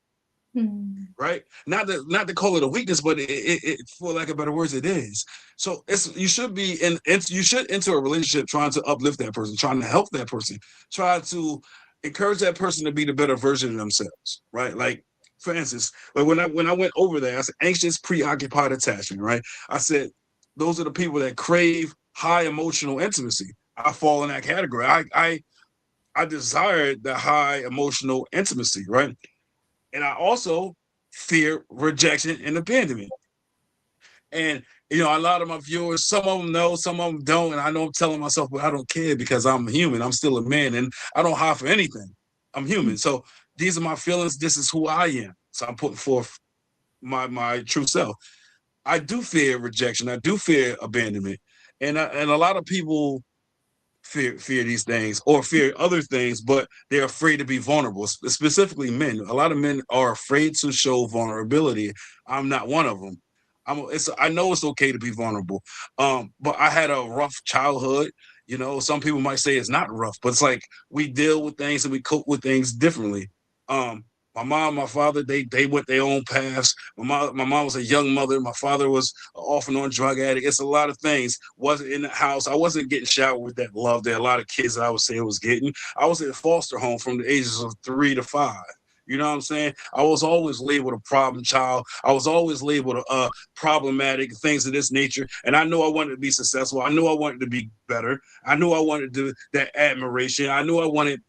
Right? Not to call it a weakness, but it for lack of better words, it is. So you should you should enter a relationship trying to uplift that person, trying to help that person, try to encourage that person to be the better version of themselves, right? Like for instance, like when I went over there, I said anxious, preoccupied attachment, right? I said those are the people that crave high emotional intimacy. I fall in that category. I desired the high emotional intimacy, right? And I also fear rejection and abandonment. And a lot of my viewers, some of them know, some of them don't. And I know I'm telling myself, but I don't care because I'm human. I'm still a man and I don't hide for anything. I'm human. So these are my feelings. This is who I am. So I'm putting forth my true self. I do fear rejection. I do fear abandonment. And a lot of people fear these things or fear other things, but they're afraid to be vulnerable. Specifically, men. A lot of men are afraid to show vulnerability. I'm not one of them. I know it's okay to be vulnerable, but I had a rough childhood. Some people might say it's not rough, but it's like we deal with things and we cope with things differently. My mom, my father, they went their own paths. My mom was a young mother. My father was off and on drug addict. It's a lot of things. Wasn't in the house. I wasn't getting showered with that love that a lot of kids that I would say was getting. I was in a foster home from the ages of 3 to 5. You know what I'm saying? I was always labeled a problem child. I was always labeled a problematic, things of this nature. And I knew I wanted to be successful. I knew I wanted to be better. I knew I wanted to do that admiration. I knew I wanted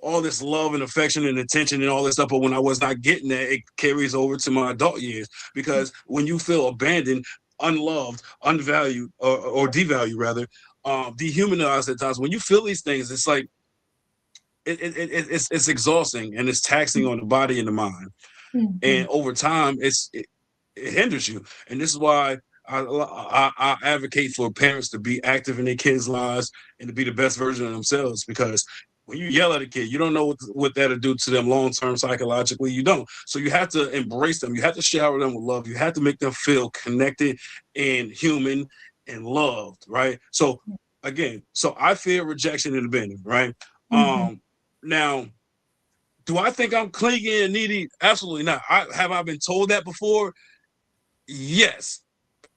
all this love and affection and attention and all this stuff. But when I was not getting that, it carries over to my adult years. Because when you feel abandoned, unloved, unvalued, or devalued rather, dehumanized at times, when you feel these things, it's like it's exhausting and it's taxing on the body and the mind. And over time, it hinders you. And this is why I advocate for parents to be active in their kids' lives and to be the best version of themselves, because when you yell at a kid, you don't know what that'll do to them long-term psychologically. You don't. So you have to embrace them. You have to shower them with love. You have to make them feel connected and human and loved, right? So again, I fear rejection and abandonment, right? Now, do I think I'm clingy and needy? Absolutely not. Have I been told that before? yes.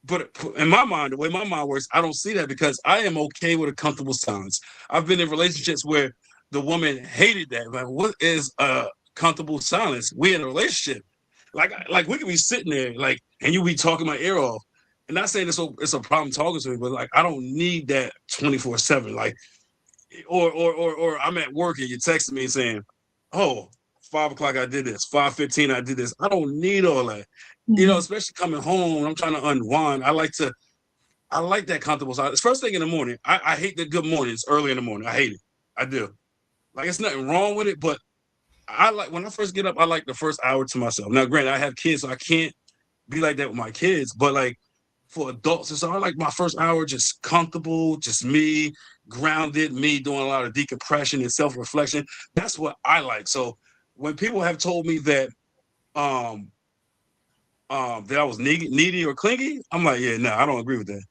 But in my mind, the way my mind works, I don't see that because I am okay with a comfortable silence. I've been in relationships where the woman hated that. Like, what is a comfortable silence? We in a relationship. Like we could be sitting there, like, and you be talking my ear off. And not saying it's a problem talking to me, but like I don't need that 24/7. Like, or I'm at work and you're texting me saying, "Oh, 5 o'clock I did this, 5:15 I did this." I don't need all that. Mhm. Especially coming home, I'm trying to unwind. I like that comfortable silence. First thing in the morning. I hate the good mornings early in the morning. I hate it. I do. Like it's nothing wrong with it, but I like when I first get up, I like the first hour to myself. Now, granted, I have kids, so I can't be like that with my kids, but like for adults, so I like my first hour just comfortable, just me, grounded, me doing a lot of decompression and self-reflection. That's what I like. So when people have told me um that I was needy or clingy, I'm like, yeah, no, I don't agree with that.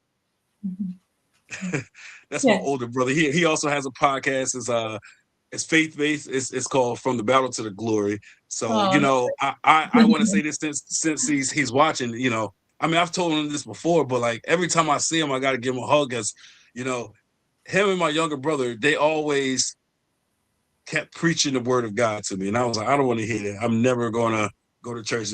Mhm. That's my Yeah. older brother. He also has a podcast. It's faith based. It's called From the Battle to the Glory. So Oh, I want to say this since he's watching. I mean I've told him this before, but like every time I see him, I got to give him a hug because you know him and my younger brother, they always kept preaching the word of God to me, and I was like, I don't want to hear that. I'm never gonna go to church.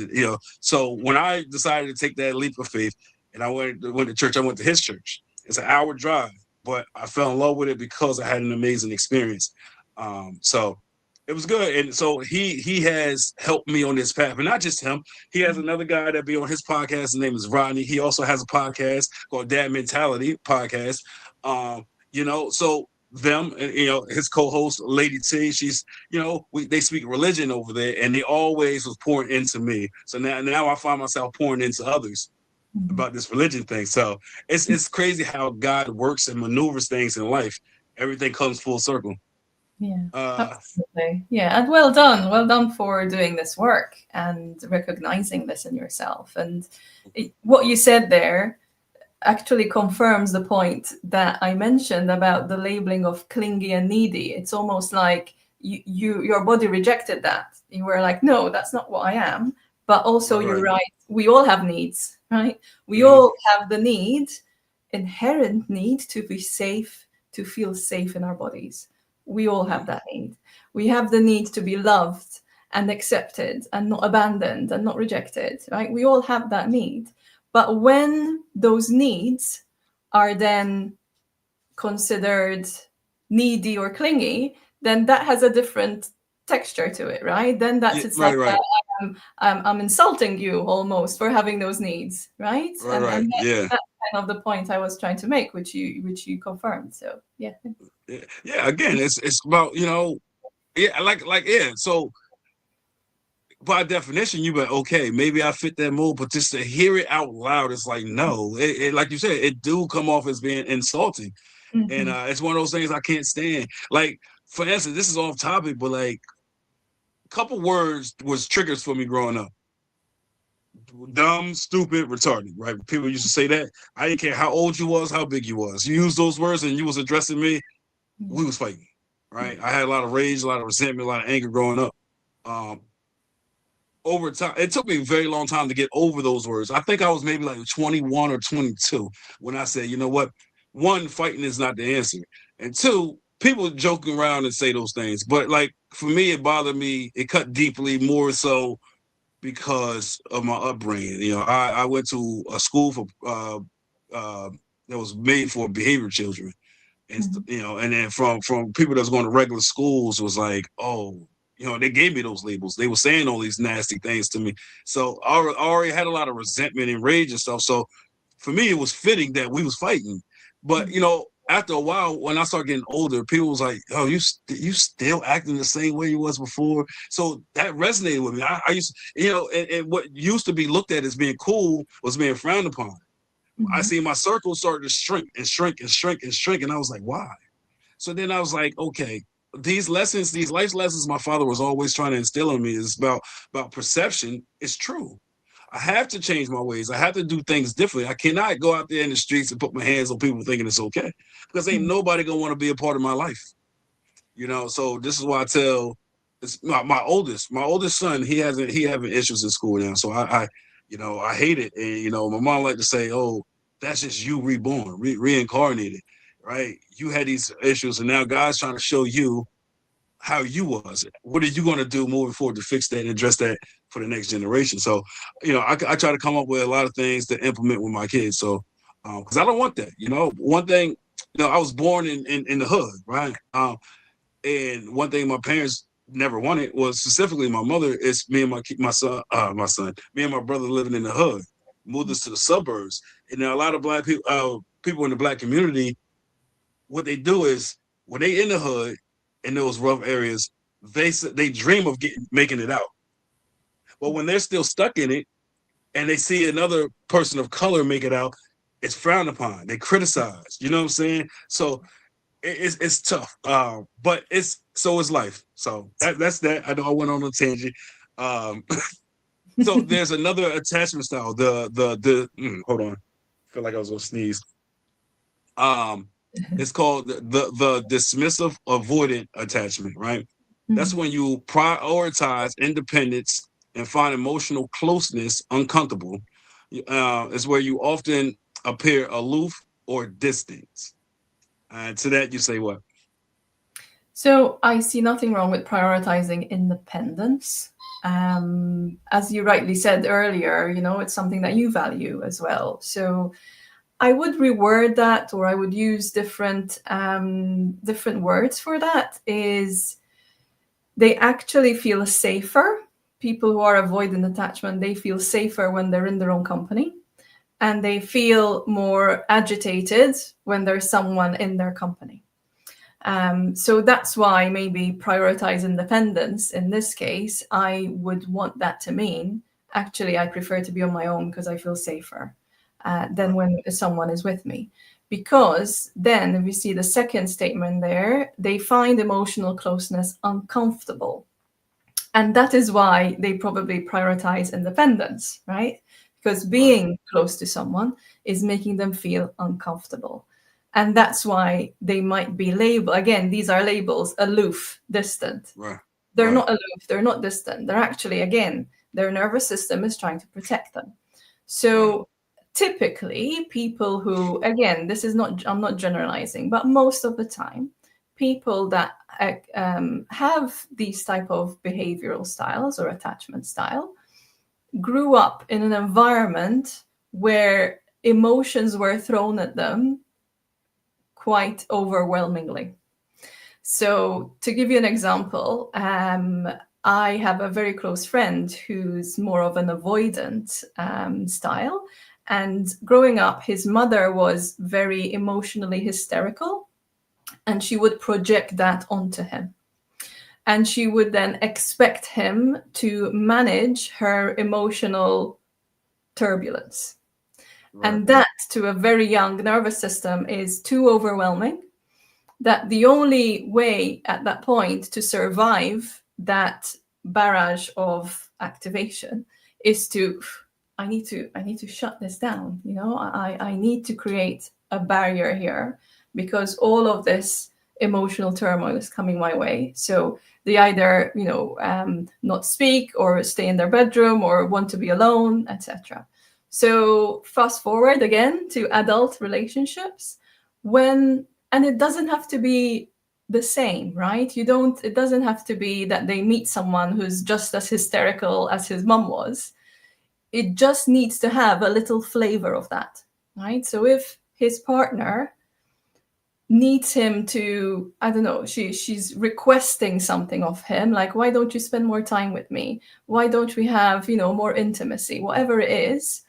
So when I decided to take that leap of faith, and I went to church, I went to his church. It's an hour drive, but I fell in love with it because I had an amazing experience. So it was good, and so he has helped me on this path, and not just him. He has another guy that be on his podcast. His name is Rodney. He also has a podcast called Dad Mentality Podcast. So them and his co-host Lady T, she's they speak religion over there, and they always was pouring into me. So now I find myself pouring into others mhm. about this religion thing. So it's crazy how God works and maneuvers things in life. Everything comes full circle. Yeah, uh absolutely. Yeah, and well done. Well done for doing this work and recognizing this in yourself. And what you said there actually confirms the point that I mentioned about the labeling of clingy and needy. It's almost like your body rejected that. You were like, no, that's not what I am. But also, right, you're right. right. We all have needs, right? We Mhm. all have the inherent need to be safe, to feel safe in our bodies. We all have Mhm. that need. We have the need to be loved and accepted and not abandoned and not rejected, right? We all have that need. But when those needs are then considered needy or clingy, then that has a different texture to it, right? Then Yeah, it's right, like right, I'm insulting you almost for having those needs, right? right, And right. Yeah. that's kind of the point I was trying to make, which you confirmed. So yeah. Yeah, again, it's about yeah, like yeah. So by definition, you went okay. Maybe I fit that mold, but just to hear it out loud, it's like no. Like you said, it do come off as being insulting, and Mhm. it's one of those things I can't stand. Like for instance, this is off topic, but like a couple words was triggers for me growing up. Dumb, stupid, retarded. Right? People used to say that. I didn't care how old you was, how big you was. You used those words, and you was addressing me. We was fighting. Yeah. Right? I had a lot of rage, a lot of resentment, a lot of anger growing up. Um, Over time, it took me a very long time to get over those words. I think I was maybe like 21 or 22 when I said, you know what? One, fighting is not the answer. And two, people joking around and say those things. But like for me, it bothered me. It cut deeply more so because of my upbringing. I went to a school for uh, that was made for behavior children, and Mhm. and then from people that's going to regular schools was like, oh, they gave me those labels. They were saying all these nasty things to me. So I already had a lot of resentment and rage and stuff. So for me, it was fitting that we was fighting. But after a while, when I started getting older, people was like, "Oh, you still acting the same way you was before." So that resonated with me. I used, and what used to be looked at as being cool was being frowned upon. I Mhm. see my circle started to shrink and shrink and shrink and shrink, and I was like, "Why?" So then I was like, "Okay, these lessons, these life lessons, my father was always trying to instill in me is about perception. It's true. I have to change my ways. I have to do things differently. I cannot go out there in the streets and put my hands on people thinking it's okay because ain't Mhm. nobody gonna want to be a part of my life. So this is why I tell it's my oldest son. He having issues in school now. So I I hate it. And, my mom liked to say, oh, that's just you reborn, reincarnated, right? You had these issues, and now God's trying to show you how you was. What are you going to do moving forward to fix that and address that for the next generation? So, I try to come up with a lot of things to implement with my kids. So, because I don't want that. One thing, I was born in the hood, right? And one thing my parents never wanted was, specifically my mother, is me and me and my brother living in the hood, moved us to the suburbs. And now a lot of black people, people in the black community, what they do is when they in the hood in those rough areas, they dream of making it out. But when they're still stuck in it and they see another person of color make it out, it's frowned upon. They criticize. You know what I'm saying? So it's tough. But it's life. So that's that. I know I went on a tangent. So there's another attachment style. Hold on. I feel like I was gonna sneeze. It's called the dismissive avoidant attachment, right? That's when you prioritize independence and find emotional closeness uncomfortable. It's where you often appear aloof or distant. And to that, you say what? So I see nothing wrong with prioritizing independence. As you rightly said earlier, it's something that you value as well. So I would reword that, or I would use different words for that. Is they actually feel safer. People who are avoidant attachment, they feel safer when they're in their own company, and they feel more agitated when there's someone in their company. So that's why maybe prioritize independence. In this case, I would want that to mean, actually, I prefer to be on my own because I feel safer than when someone is with me. Because then, if you see the second statement there, they find emotional closeness uncomfortable. And that is why they probably prioritize independence, right? Because being close to someone is making them feel uncomfortable. And that's why they might be labeled, again, these are labels, aloof, distant. Right. They're not aloof, they're not distant. They're actually, again, their nervous system is trying to protect them. So typically people who, again, I'm not generalizing, but most of the time, people that have these type of behavioral styles or attachment style grew up in an environment where emotions were thrown at them quite overwhelmingly. So to give you an example, I have a very close friend who's more of an avoidant style. And growing up, his mother was very emotionally hysterical, and she would project that onto him. And she would then expect him to manage her emotional turbulence. Right. And that, to a very young nervous system, is too overwhelming, that the only way at that point to survive that barrage of activation is to, I need to shut this down. I need to create a barrier here, because all of this emotional turmoil is coming my way. So they either, not speak or stay in their bedroom or want to be alone, etc. So fast forward again to adult relationships, and it doesn't have to be the same, right? It doesn't have to be that they meet someone who's just as hysterical as his mom was. It just needs to have a little flavor of that, right? So if his partner needs him to, I don't know, she's requesting something of him, like, why don't you spend more time with me? Why don't we have, more intimacy? Whatever it is,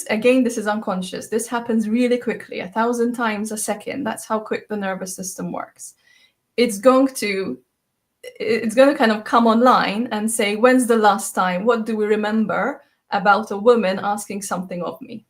again, this is unconscious. This happens really quickly, 1,000 times a second. That's how quick the nervous system works. It's going to kind of come online and say, when's the last time? What do we remember about a woman asking something of me?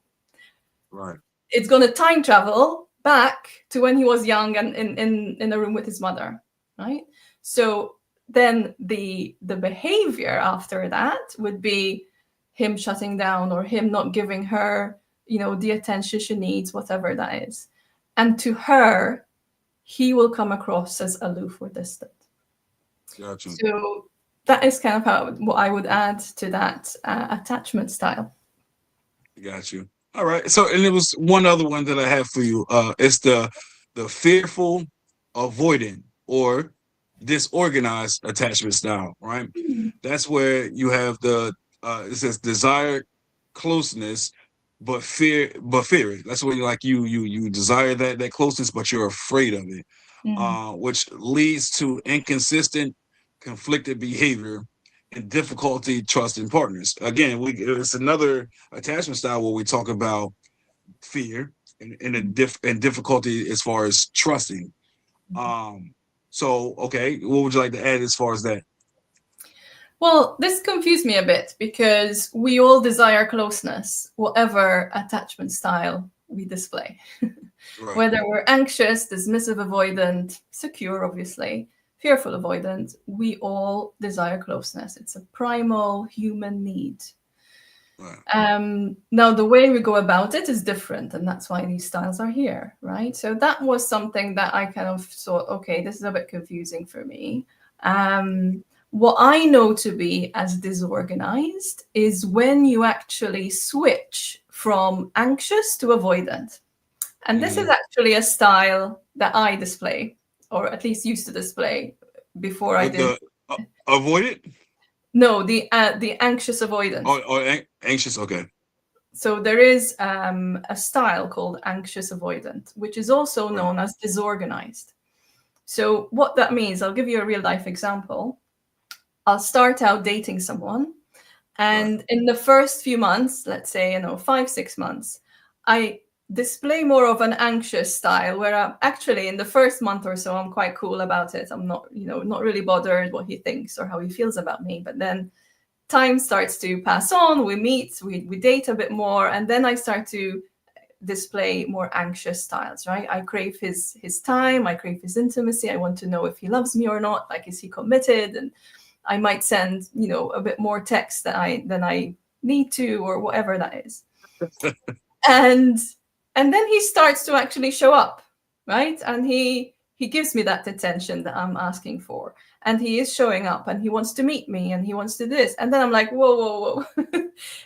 Right. It's going to time travel back to when he was young and in a room with his mother, right? So then the behavior after that would be him shutting down, or him not giving her, the attention she needs, whatever that is. And to her, he will come across as aloof or distant. Gotcha. So that is kind of what I would add to that attachment style. Got you. All right. So, and there was one other one that I have for you. It's the fearful, avoidant, or disorganized attachment style. Right. That's where you have the it says desire closeness, but fear it. That's where you desire that closeness, but you're afraid of it, which leads to inconsistent, conflicted behavior and difficulty trusting partners. Again, it's another attachment style where we talk about fear and difficulty as far as trusting. So, okay, what would you like to add as far as that? Well, this confused me a bit because we all desire closeness, whatever attachment style we display. Right. Whether we're anxious, dismissive, avoidant, secure, obviously, fearful, avoidant, we all desire closeness. It's a primal human need. Right. Now, the way we go about it is different, and that's why these styles are here, right? So that was something that I kind of thought, okay, this is a bit confusing for me. What I know to be as disorganized is when you actually switch from anxious to avoidant. And this is actually a style that I display, or at least used to display before I did. Avoidant? No, the anxious avoidant. Oh, anxious, okay. So there is a style called anxious avoidant, which is also known as disorganized. So what that means, I'll give you a real life example. I'll start out dating someone, and in the first few months, let's say, 5-6 months, I display more of an anxious style where I'm actually in the first month or so, I'm quite cool about it. I'm not, not really bothered what he thinks or how he feels about me. But then time starts to pass on, we meet, we date a bit more, and then I start to display more anxious styles, right? I crave his time, I crave his intimacy, I want to know if he loves me or not, like, is he committed? And I might send, a bit more text than I need to, or whatever that is. and then he starts to actually show up, right? And he gives me that attention that I'm asking for. And he is showing up, and he wants to meet me, and he wants to do this. And then I'm like, whoa.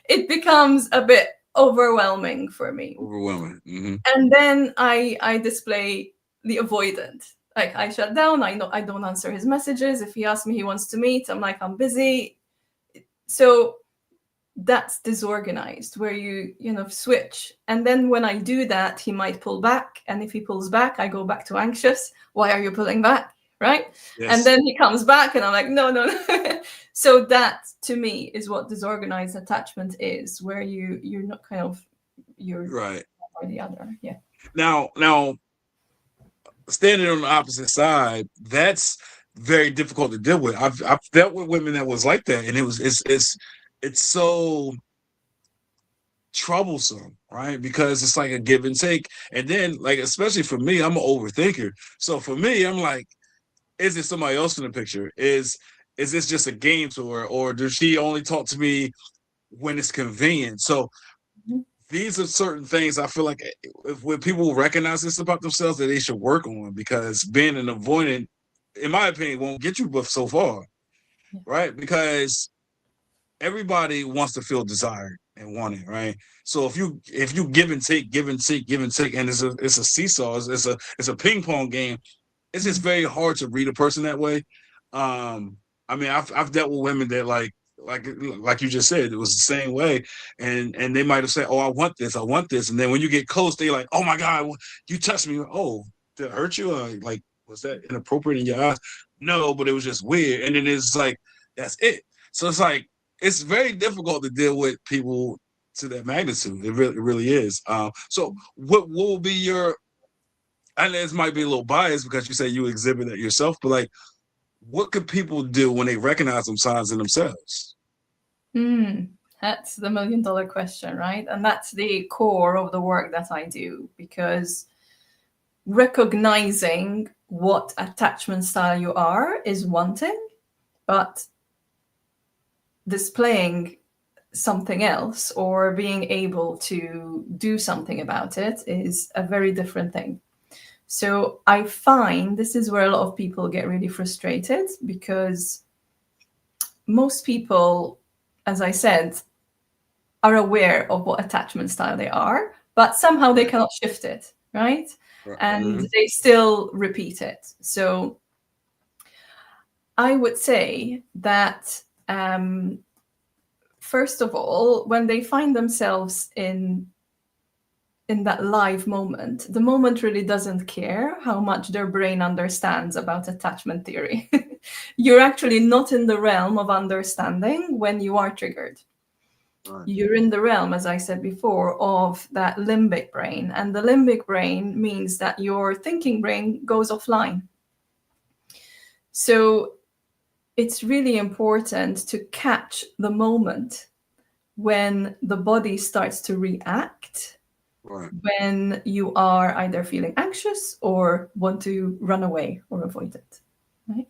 It becomes a bit overwhelming for me. Overwhelming. Mm-hmm. And then I display the avoidant. Like, I shut down. I don't answer his messages. If he asks me, he wants to meet, I'm like, I'm busy. So that's disorganized, where you switch. And then when I do that, he might pull back. And if he pulls back, I go back to anxious. Why are you pulling back? Right? Yes. And then he comes back, and I'm like, no. So that, to me, is what disorganized attachment is, where you're not kind of, you're right or the other. Yeah. Now, standing on the opposite side, that's very difficult to deal with. I've dealt with women that was like that, and it's so troublesome, right? Because it's like a give and take. And then, like, especially for me, I'm an overthinker. So for me, I'm like, is it somebody else in the picture? Is this just a game to her, or does she only talk to me when it's convenient? So these are certain things I feel like when people recognize this about themselves, that they should work on, because being an avoidant, in my opinion, won't get you so far, right? Because everybody wants to feel desired and wanted, right? So if you give and take, and it's a seesaw, it's a ping pong game. It's just very hard to read a person that way. I mean, I've dealt with women that like you just said, it was the same way, and they might have said, "Oh, I want this," and then when you get close, they like, "Oh my God, you touched me! Oh, did it hurt you? Like, was that inappropriate in your eyes?" No, but it was just weird. And then it's like, that's it. So it's like, it's very difficult to deal with people to that magnitude. It really is. So what will be your? I know this might be a little biased because you say you exhibit it yourself, but like, what could people do when they recognize some signs in themselves? That's the $1 million question, right? And that's the core of the work that I do, because recognizing what attachment style you are is one thing, but displaying something else or being able to do something about it is a very different thing. So I find this is where a lot of people get really frustrated, because most people, as I said, are aware of what attachment style they are, but somehow they Right. cannot shift it, right? Right. And Mm-hmm. they still repeat it. So I would say that first of all, when they find themselves in that live moment, the moment really doesn't care how much their brain understands about attachment theory. You're actually not in the realm of understanding when you are triggered. Right. You're in the realm, as I said before, of that limbic brain. And the limbic brain means that your thinking brain goes offline. So it's really important to catch the moment when the body starts to react, Right. when you are either feeling anxious or want to run away or avoid it, right?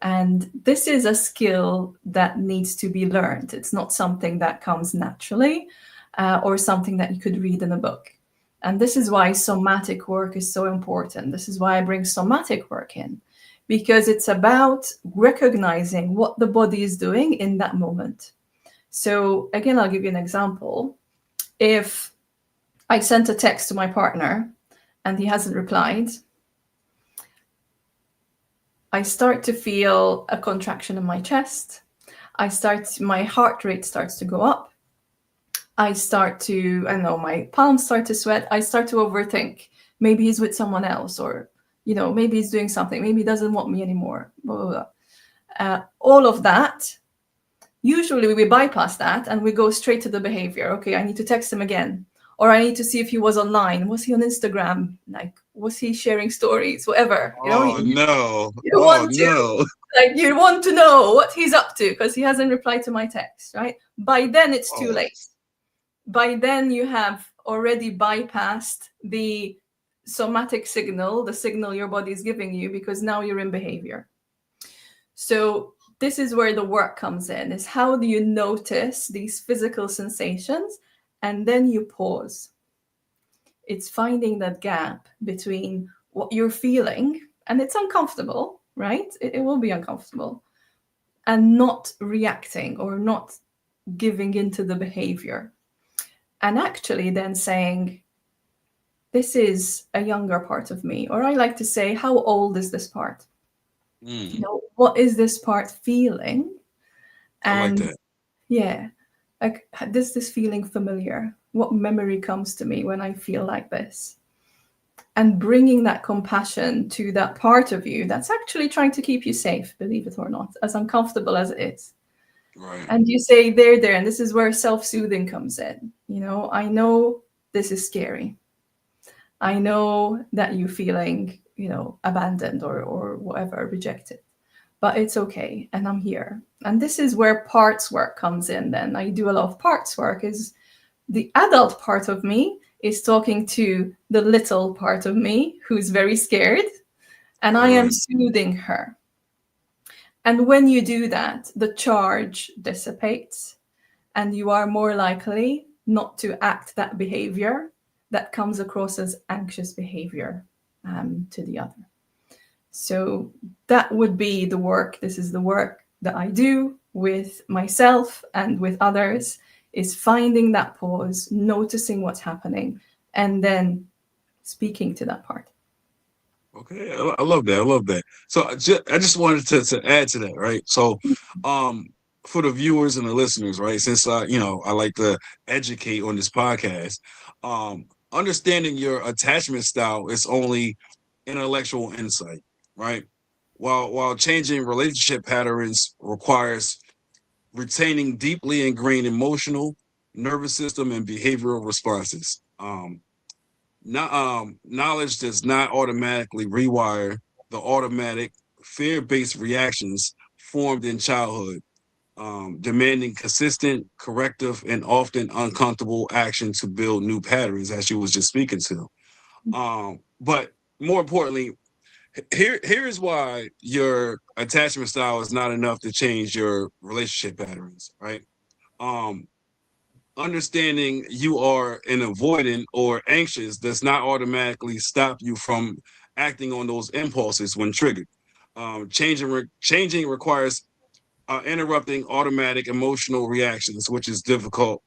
And this is a skill that needs to be learned. It's not something that comes naturally or something that you could read in a book. And this is why somatic work is so important. This is why I bring somatic work in, because it's about recognizing what the body is doing in that moment. So, again, I'll give you an example. If I sent a text to my partner and he hasn't replied, I start to feel a contraction in my chest. My heart rate starts to go up. I don't know, my palms start to sweat. I start to overthink. Maybe he's with someone else, or, maybe he's doing something. Maybe he doesn't want me anymore. Blah, blah, blah. All of that, usually we bypass that and we go straight to the behavior. Okay, I need to text him again. Or I need to see if he was online. Was he on Instagram? Like, was he sharing stories? Whatever. Oh no. You Oh want to no. you want to know what he's up to because he hasn't replied to my text, right? By then it's too Oh. late. By then you have already bypassed the somatic signal, the signal your body is giving you, because now you're in behavior. So this is where the work comes in, is how do you notice these physical sensations and then you pause. It's finding that gap between what you're feeling, and it's uncomfortable, right? It will be uncomfortable, and not reacting or not giving into the behavior. And actually then saying, this is a younger part of me. Or I like to say, how old is this part? What is this part feeling? I like And that. yeah, like, does this feeling familiar? What memory comes to me when I feel like this? And bringing that compassion to that part of you that's actually trying to keep you safe, believe it or not, as uncomfortable as it is. Right. And you say, there, and this is where self-soothing comes in. I know this is scary. I know that you're feeling, abandoned or whatever, rejected. But it's okay, and I'm here. And this is where parts work comes in then. I do a lot of parts work. Is the adult part of me is talking to the little part of me who's very scared, and I am Right. soothing her. And when you do that, the charge dissipates, and you are more likely not to act that behavior that comes across as anxious behavior to the other. So that would be the work. This is the work that I do with myself and with others, is finding that pause, noticing what's happening, and then speaking to that part. Okay. I love that. I love that. So I just wanted to add to that, right? So, um, for the viewers and the listeners, right? Since I like to educate on this podcast, understanding your attachment style is only intellectual insight, right? While changing relationship patterns requires retaining deeply ingrained emotional, nervous system, and behavioral responses. Knowledge does not automatically rewire the automatic fear-based reactions formed in childhood, demanding consistent, corrective, and often uncomfortable action to build new patterns, as you was just speaking to. But more importantly, here is why your attachment style is not enough to change your relationship patterns, right? Um, Understanding you are an avoidant or anxious does not automatically stop you from acting on those impulses when triggered. Changing requires interrupting automatic emotional reactions, which is difficult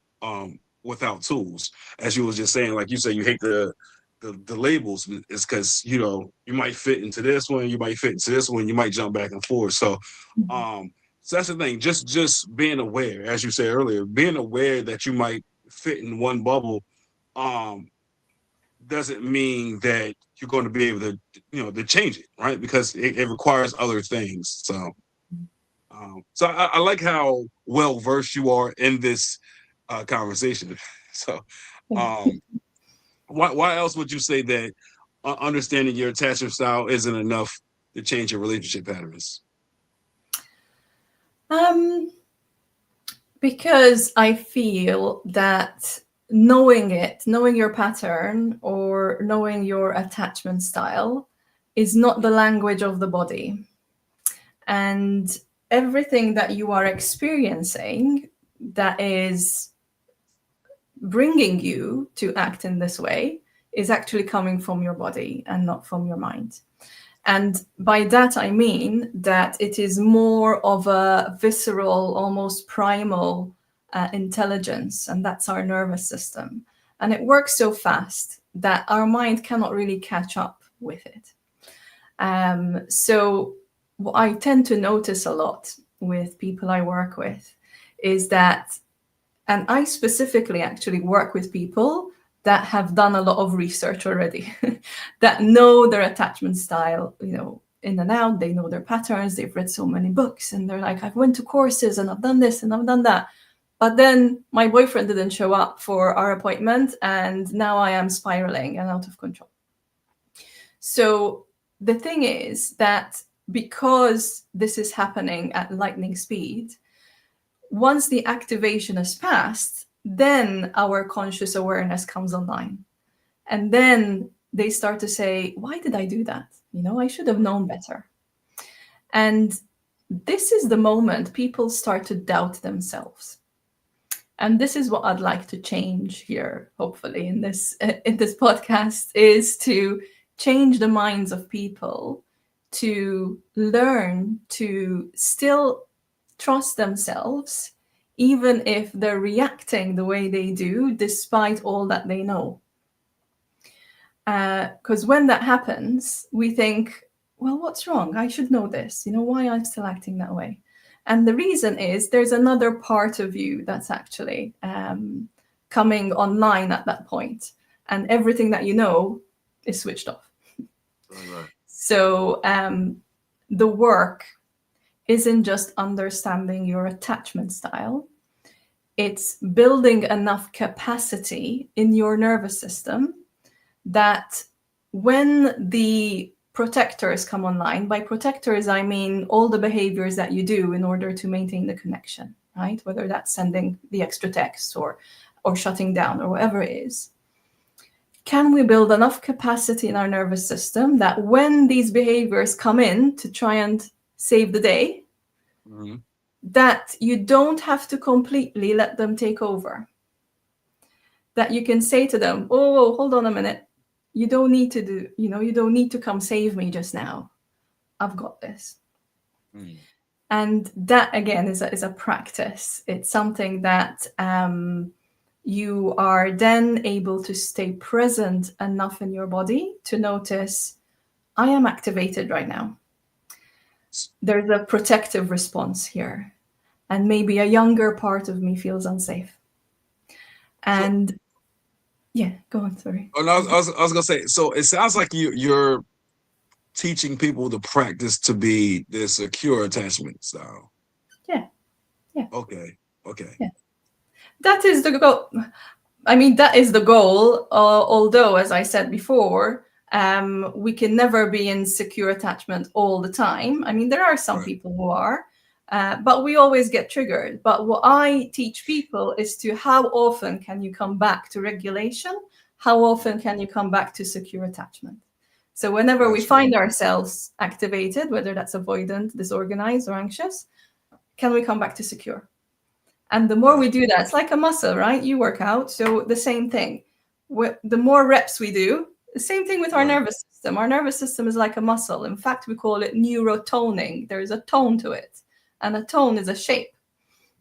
without tools. As you was just saying, like you said, you hate the labels is because you might fit into this one, you might fit into this one, you might jump back and forth. So so that's the thing. Just being aware, as you said earlier, being aware that you might fit in one bubble doesn't mean that you're going to be able to to change it, right? Because it requires other things. So so I like how well versed you are in this conversation. So why else would you say that understanding your attachment style isn't enough to change your relationship patterns? Because I feel that knowing your pattern or knowing your attachment style is not the language of the body. And everything that you are experiencing that is bringing you to act in this way is actually coming from your body and not from your mind. And by that, I mean that it is more of a visceral, almost primal intelligence, and that's our nervous system. And it works so fast that our mind cannot really catch up with it. So what I tend to notice a lot with people I work with is that, and I specifically actually work with people that have done a lot of research already, that know their attachment style, in and out. They know their patterns. They've read so many books, and they're like, I've went to courses and I've done this and I've done that. But then my boyfriend didn't show up for our appointment, and now I am spiraling and out of control. So the thing is that because this is happening at lightning speed, once the activation is passed, then our conscious awareness comes online. And then they start to say, why did I do that? I should have known better. And this is the moment people start to doubt themselves. And this is what I'd like to change here, hopefully, in this podcast, is to change the minds of people to learn to still trust themselves, even if they're reacting the way they do, despite all that they know. Because when that happens, we think, well, what's wrong? I should know this. Why I'm still acting that way? And the reason is there's another part of you that's actually coming online at that point, and everything that you know is switched off. Right. So the work isn't just understanding your attachment style. It's building enough capacity in your nervous system that when the protectors come online, by protectors, I mean all the behaviors that you do in order to maintain the connection, right? Whether that's sending the extra text or shutting down or whatever it is. Can we build enough capacity in our nervous system that when these behaviors come in to try and save the day, that you don't have to completely let them take over? That you can say to them, oh, hold on a minute. You don't need to you don't need to come save me just now. I've got this. And that, again, is a practice. It's something that you are then able to stay present enough in your body to notice, I am activated right now. There's a protective response here. And maybe a younger part of me feels unsafe. And yeah, go on, sorry. Oh, no, I was going to say, so it sounds like you're teaching people to practice to be the secure attachment style. Yeah. Okay. Yeah. That is the goal. I mean, that is the goal. Although, as I said before, we can never be in secure attachment all the time. I mean, there are some people who are, but we always get triggered. But what I teach people is to how often can you come back to regulation? How often can you come back to secure attachment? So whenever we find ourselves activated, whether that's avoidant, disorganized, or anxious, can we come back to secure? And the more we do that, it's like a muscle, right? You work out. So the same thing. The more reps we do, the same thing with our nervous system. Our nervous system is like a muscle. In fact, we call it neurotoning. There is a tone to it. and a tone is a shape.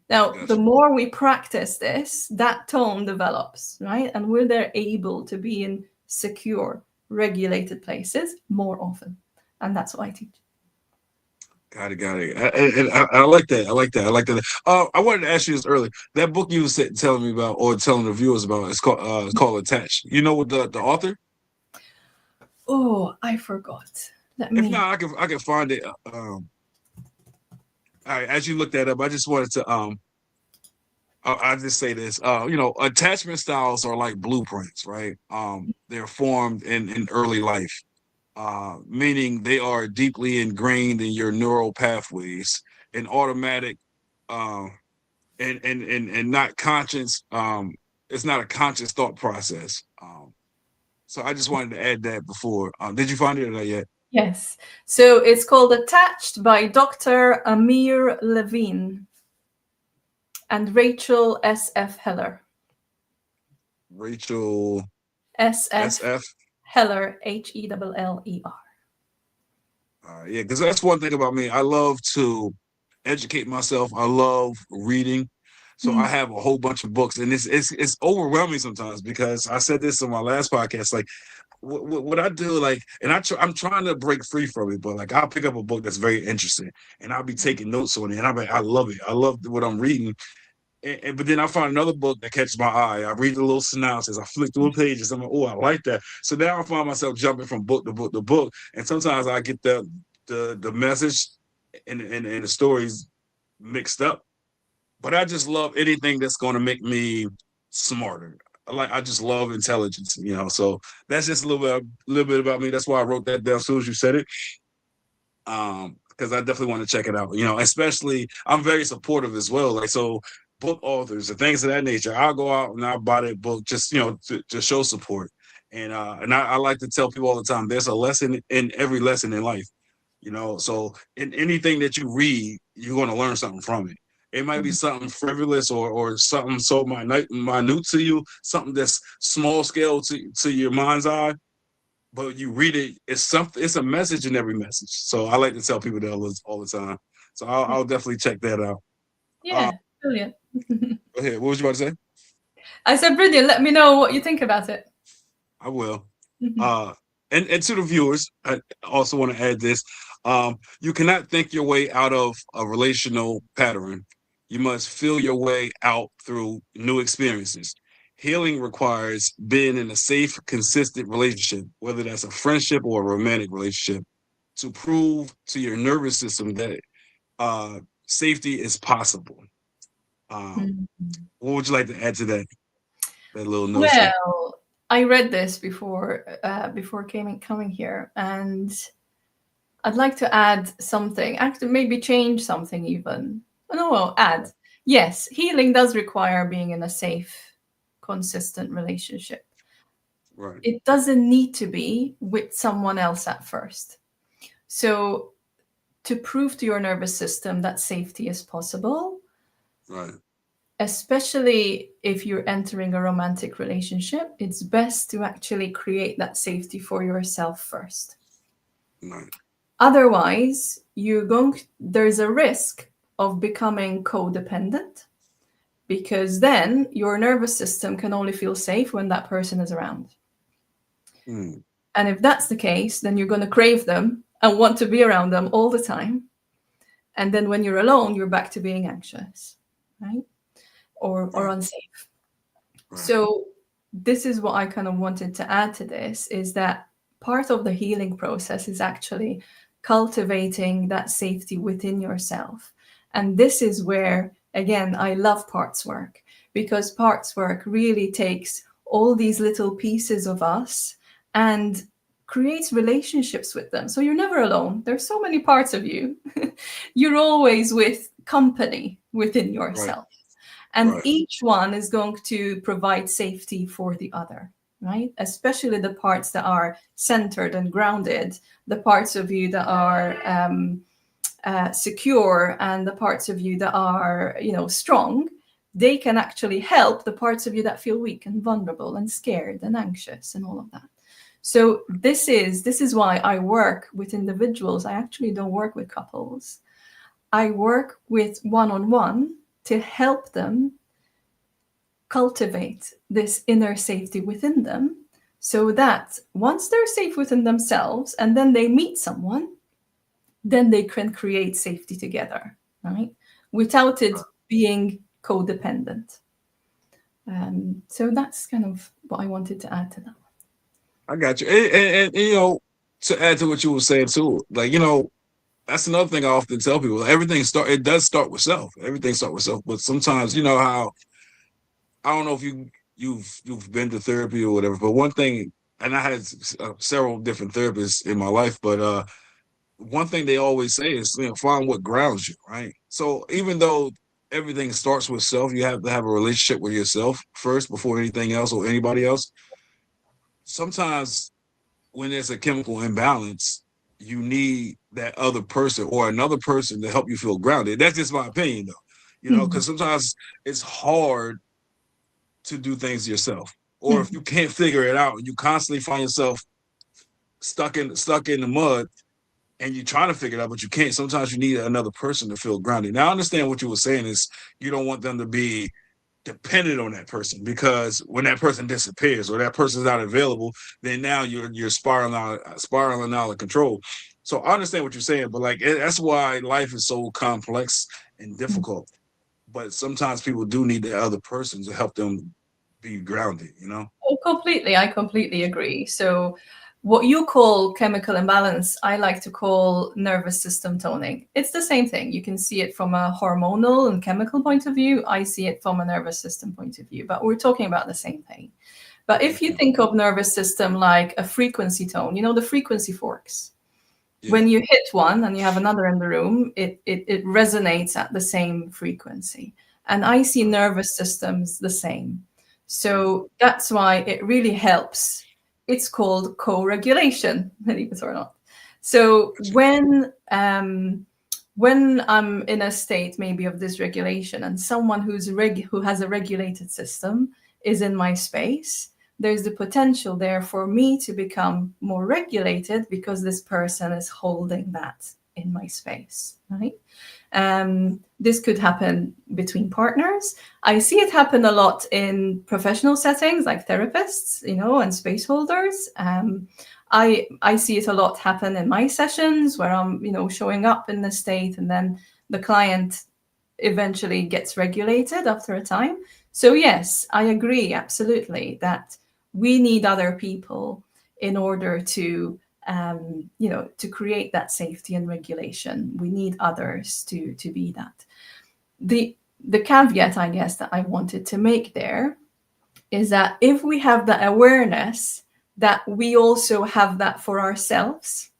Now, Gotcha. the more we practice this, that tone develops, right? And we're there able to be in secure, regulated places more often. And that's what I teach. Got it, got it. I like that. I like that. I like that. I wanted to ask you this earlier. That book you were telling me about, or telling the viewers about, it's called Attached. You know what the author? Oh, I forgot. If not, I can find it. All right, as you look that up, I just wanted to I'll just say this. Attachment styles are like blueprints, right? They're formed in early life, meaning they are deeply ingrained in your neural pathways and automatic, and not conscious. It's not a conscious thought process. So I just wanted to add that before. Did you find it or not yet? Yes. So it's called Attached by Dr. Amir Levine and Rachel S.F. Heller. Rachel S.F. Heller, Heller. Yeah, because that's one thing about me. I love to educate myself. I love reading. So I have a whole bunch of books, and it's overwhelming sometimes, because I said this on my last podcast. Like, what I do, like, and I'm trying to break free from it, but like, I'll pick up a book that's very interesting, and I'll be taking notes on it, and I'm like, I love it. I love what I'm reading. But then I find another book that catches my eye. I read the little synopsis. I flick through the pages. I'm like, oh, I like that. So now I find myself jumping from book to book to book, and sometimes I get the message and the stories mixed up. But I just love anything that's going to make me smarter. I just love intelligence, So that's just a little bit about me. That's why I wrote that down as soon as you said it. Because I definitely want to check it out. Especially I'm very supportive as well. Like, so book authors and things of that nature, I'll go out and I'll buy that book just to show support. And I like to tell people all the time, there's a lesson in every lesson in life. So in anything that you read, you're going to learn something from it. It might be something frivolous or something so minute to you, something that's small scale to your mind's eye, but you read it, it's a message in every message. So I like to tell people that all the time. So I'll definitely check that out. Yeah, brilliant. Go ahead. What was you about to say? I said brilliant. Let me know what you think about it. I will. And to the viewers, I also want to add this. You cannot think your way out of a relational pattern. You must feel your way out through new experiences. Healing requires being in a safe, consistent relationship, whether that's a friendship or a romantic relationship, to prove to your nervous system that safety is possible. What would you like to add to that little notion? Well, I read this before coming here, and I'd like to add something. Actually, maybe change something even. Add. Yes, healing does require being in a safe, consistent relationship. Right. It doesn't need to be with someone else at first. So to prove to your nervous system that safety is possible, right, especially if you're entering a romantic relationship, it's best to actually create that safety for yourself first. Right. Otherwise, there's a risk of becoming codependent, because then your nervous system can only feel safe when that person is around. And if that's the case, then you're going to crave them and want to be around them all the time. And then when you're alone, you're back to being anxious, right? Or unsafe. Right. So this is what I kind of wanted to add to this, is that part of the healing process is actually cultivating that safety within yourself. And this is where, again, I love parts work, because parts work really takes all these little pieces of us and creates relationships with them. So you're never alone. There's so many parts of you. You're always with company within yourself. Right. And each one is going to provide safety for the other, right? Especially the parts that are centered and grounded, the parts of you that are secure, and the parts of you that are, strong. They can actually help the parts of you that feel weak and vulnerable and scared and anxious and all of that. So this is why I work with individuals. I actually don't work with couples. I work with one-on-one to help them cultivate this inner safety within them, so that once they're safe within themselves and then they meet someone, then they can create safety together, right? Without it being codependent. So that's kind of what I wanted to add to that. I got you. And, you know, to add to what you were saying too, like, you know, that's another thing I often tell people. It does start with self. Everything starts with self. But sometimes, you know how, I don't know if you've been to therapy or whatever, but one thing, and I had several different therapists in my life, but one thing they always say is, you know, find what grounds you, right? So even though everything starts with self, you have to have a relationship with yourself first before anything else or anybody else. Sometimes when there's a chemical imbalance, you need that other person or another person to help you feel grounded. That's just my opinion, though. You know, because sometimes it's hard to do things yourself, or if you can't figure it out, you constantly find yourself stuck in the mud, and you're trying to figure it out, but you can't. Sometimes you need another person to feel grounded. Now, I understand what you were saying is you don't want them to be dependent on that person, because when that person disappears or that person's not available, then now you're spiraling out of control. So I understand what you're saying, but like that's why life is so complex and difficult. But sometimes people do need the other person to help them be grounded, you know? Oh, completely. I completely agree. So, what you call chemical imbalance, I like to call nervous system toning. It's the same thing. You can see it from a hormonal and chemical point of view. I see it from a nervous system point of view, but we're talking about the same thing. But if you think of nervous system like a frequency tone, you know, the frequency forks. Yeah. When you hit one and you have another in the room, it resonates at the same frequency. And I see nervous systems the same. So that's why it really helps. It's called co-regulation, believe it or not. So when I'm in a state maybe of dysregulation, and someone who has a regulated system is in my space, there's the potential there for me to become more regulated because this person is holding that in my space, right? This could happen between partners. I see it happen a lot in professional settings like therapists, you know, and space holders. I see it a lot happen in my sessions where I'm, you know, showing up in the state and then the client eventually gets regulated after a time. So yes, I agree absolutely that we need other people in order to you know, to create that safety and regulation. We need others to be that. The caveat, I guess, that I wanted to make there is that if we have the awareness that we also have that for ourselves,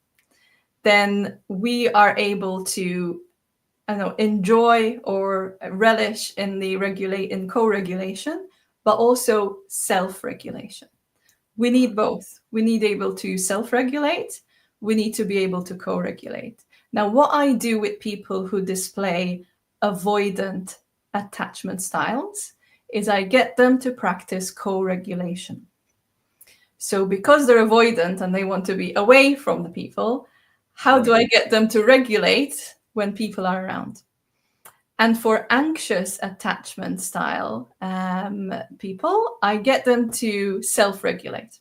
then we are able to, I don't know, enjoy or relish in in co-regulation, but also self-regulation. We need both. We need able to self-regulate. We need to be able to co-regulate. Now, what I do with people who display avoidant attachment styles is I get them to practice co-regulation. So because they're avoidant and they want to be away from the people, how do I get them to regulate when people are around? And for anxious attachment style people, I get them to self-regulate.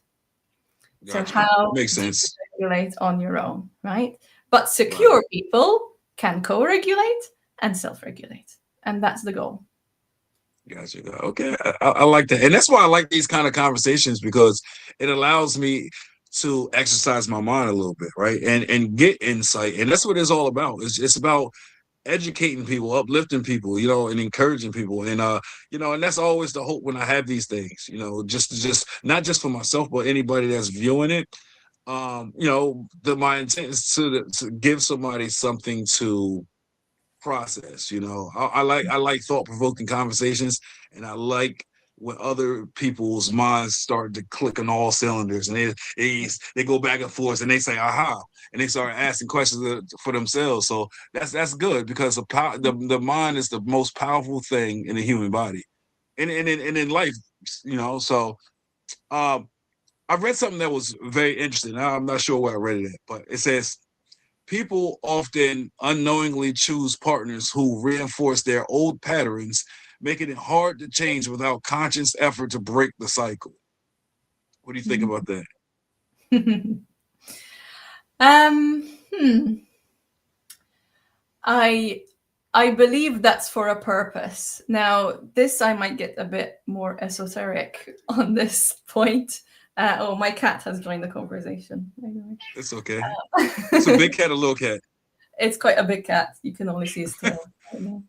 Gotcha. So how Makes sense. regulate on your own, right? But secure people can co-regulate and self-regulate. And that's the goal. Gotcha. Okay. I like that. And that's why I like these kind of conversations, because it allows me to exercise my mind a little bit, right? And get insight. And that's what it's all about. It's about educating people, uplifting people, you know, and encouraging people. And you know, and that's always the hope when I have these things, you know, just not just for myself, but anybody that's viewing it. You know, my intent is to give somebody something to process. You know, I like thought-provoking conversations, and I like when other people's minds start to click on all cylinders, and they go back and forth, and they say aha, and they start asking questions for themselves. So that's good, because the mind is the most powerful thing in the human body, and in life, you know. So I read something that was very interesting. I'm not sure where I read it at, but it says People often unknowingly choose partners who reinforce their old patterns, making it hard to change without conscious effort to break the cycle. What do you think about that? um, hmm. I I believe that's for a purpose. Now, this I might get a bit more esoteric on this point. Oh, my cat has joined the conversation, by the way. It's okay. It's a big cat, a little cat. It's quite a big cat. You can only see his tail right now.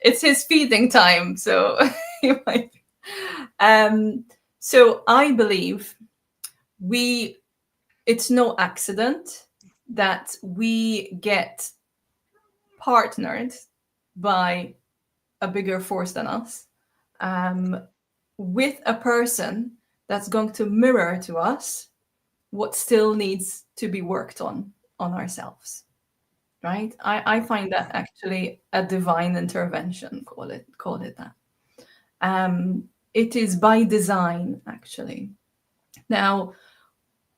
It's his feeding time, so you might. So I believe we. It's no accident that we get partnered by a bigger force than us, with a person that's going to mirror to us what still needs to be worked on ourselves. Right? I find that actually a divine intervention, call it that. It is by design, actually. Now,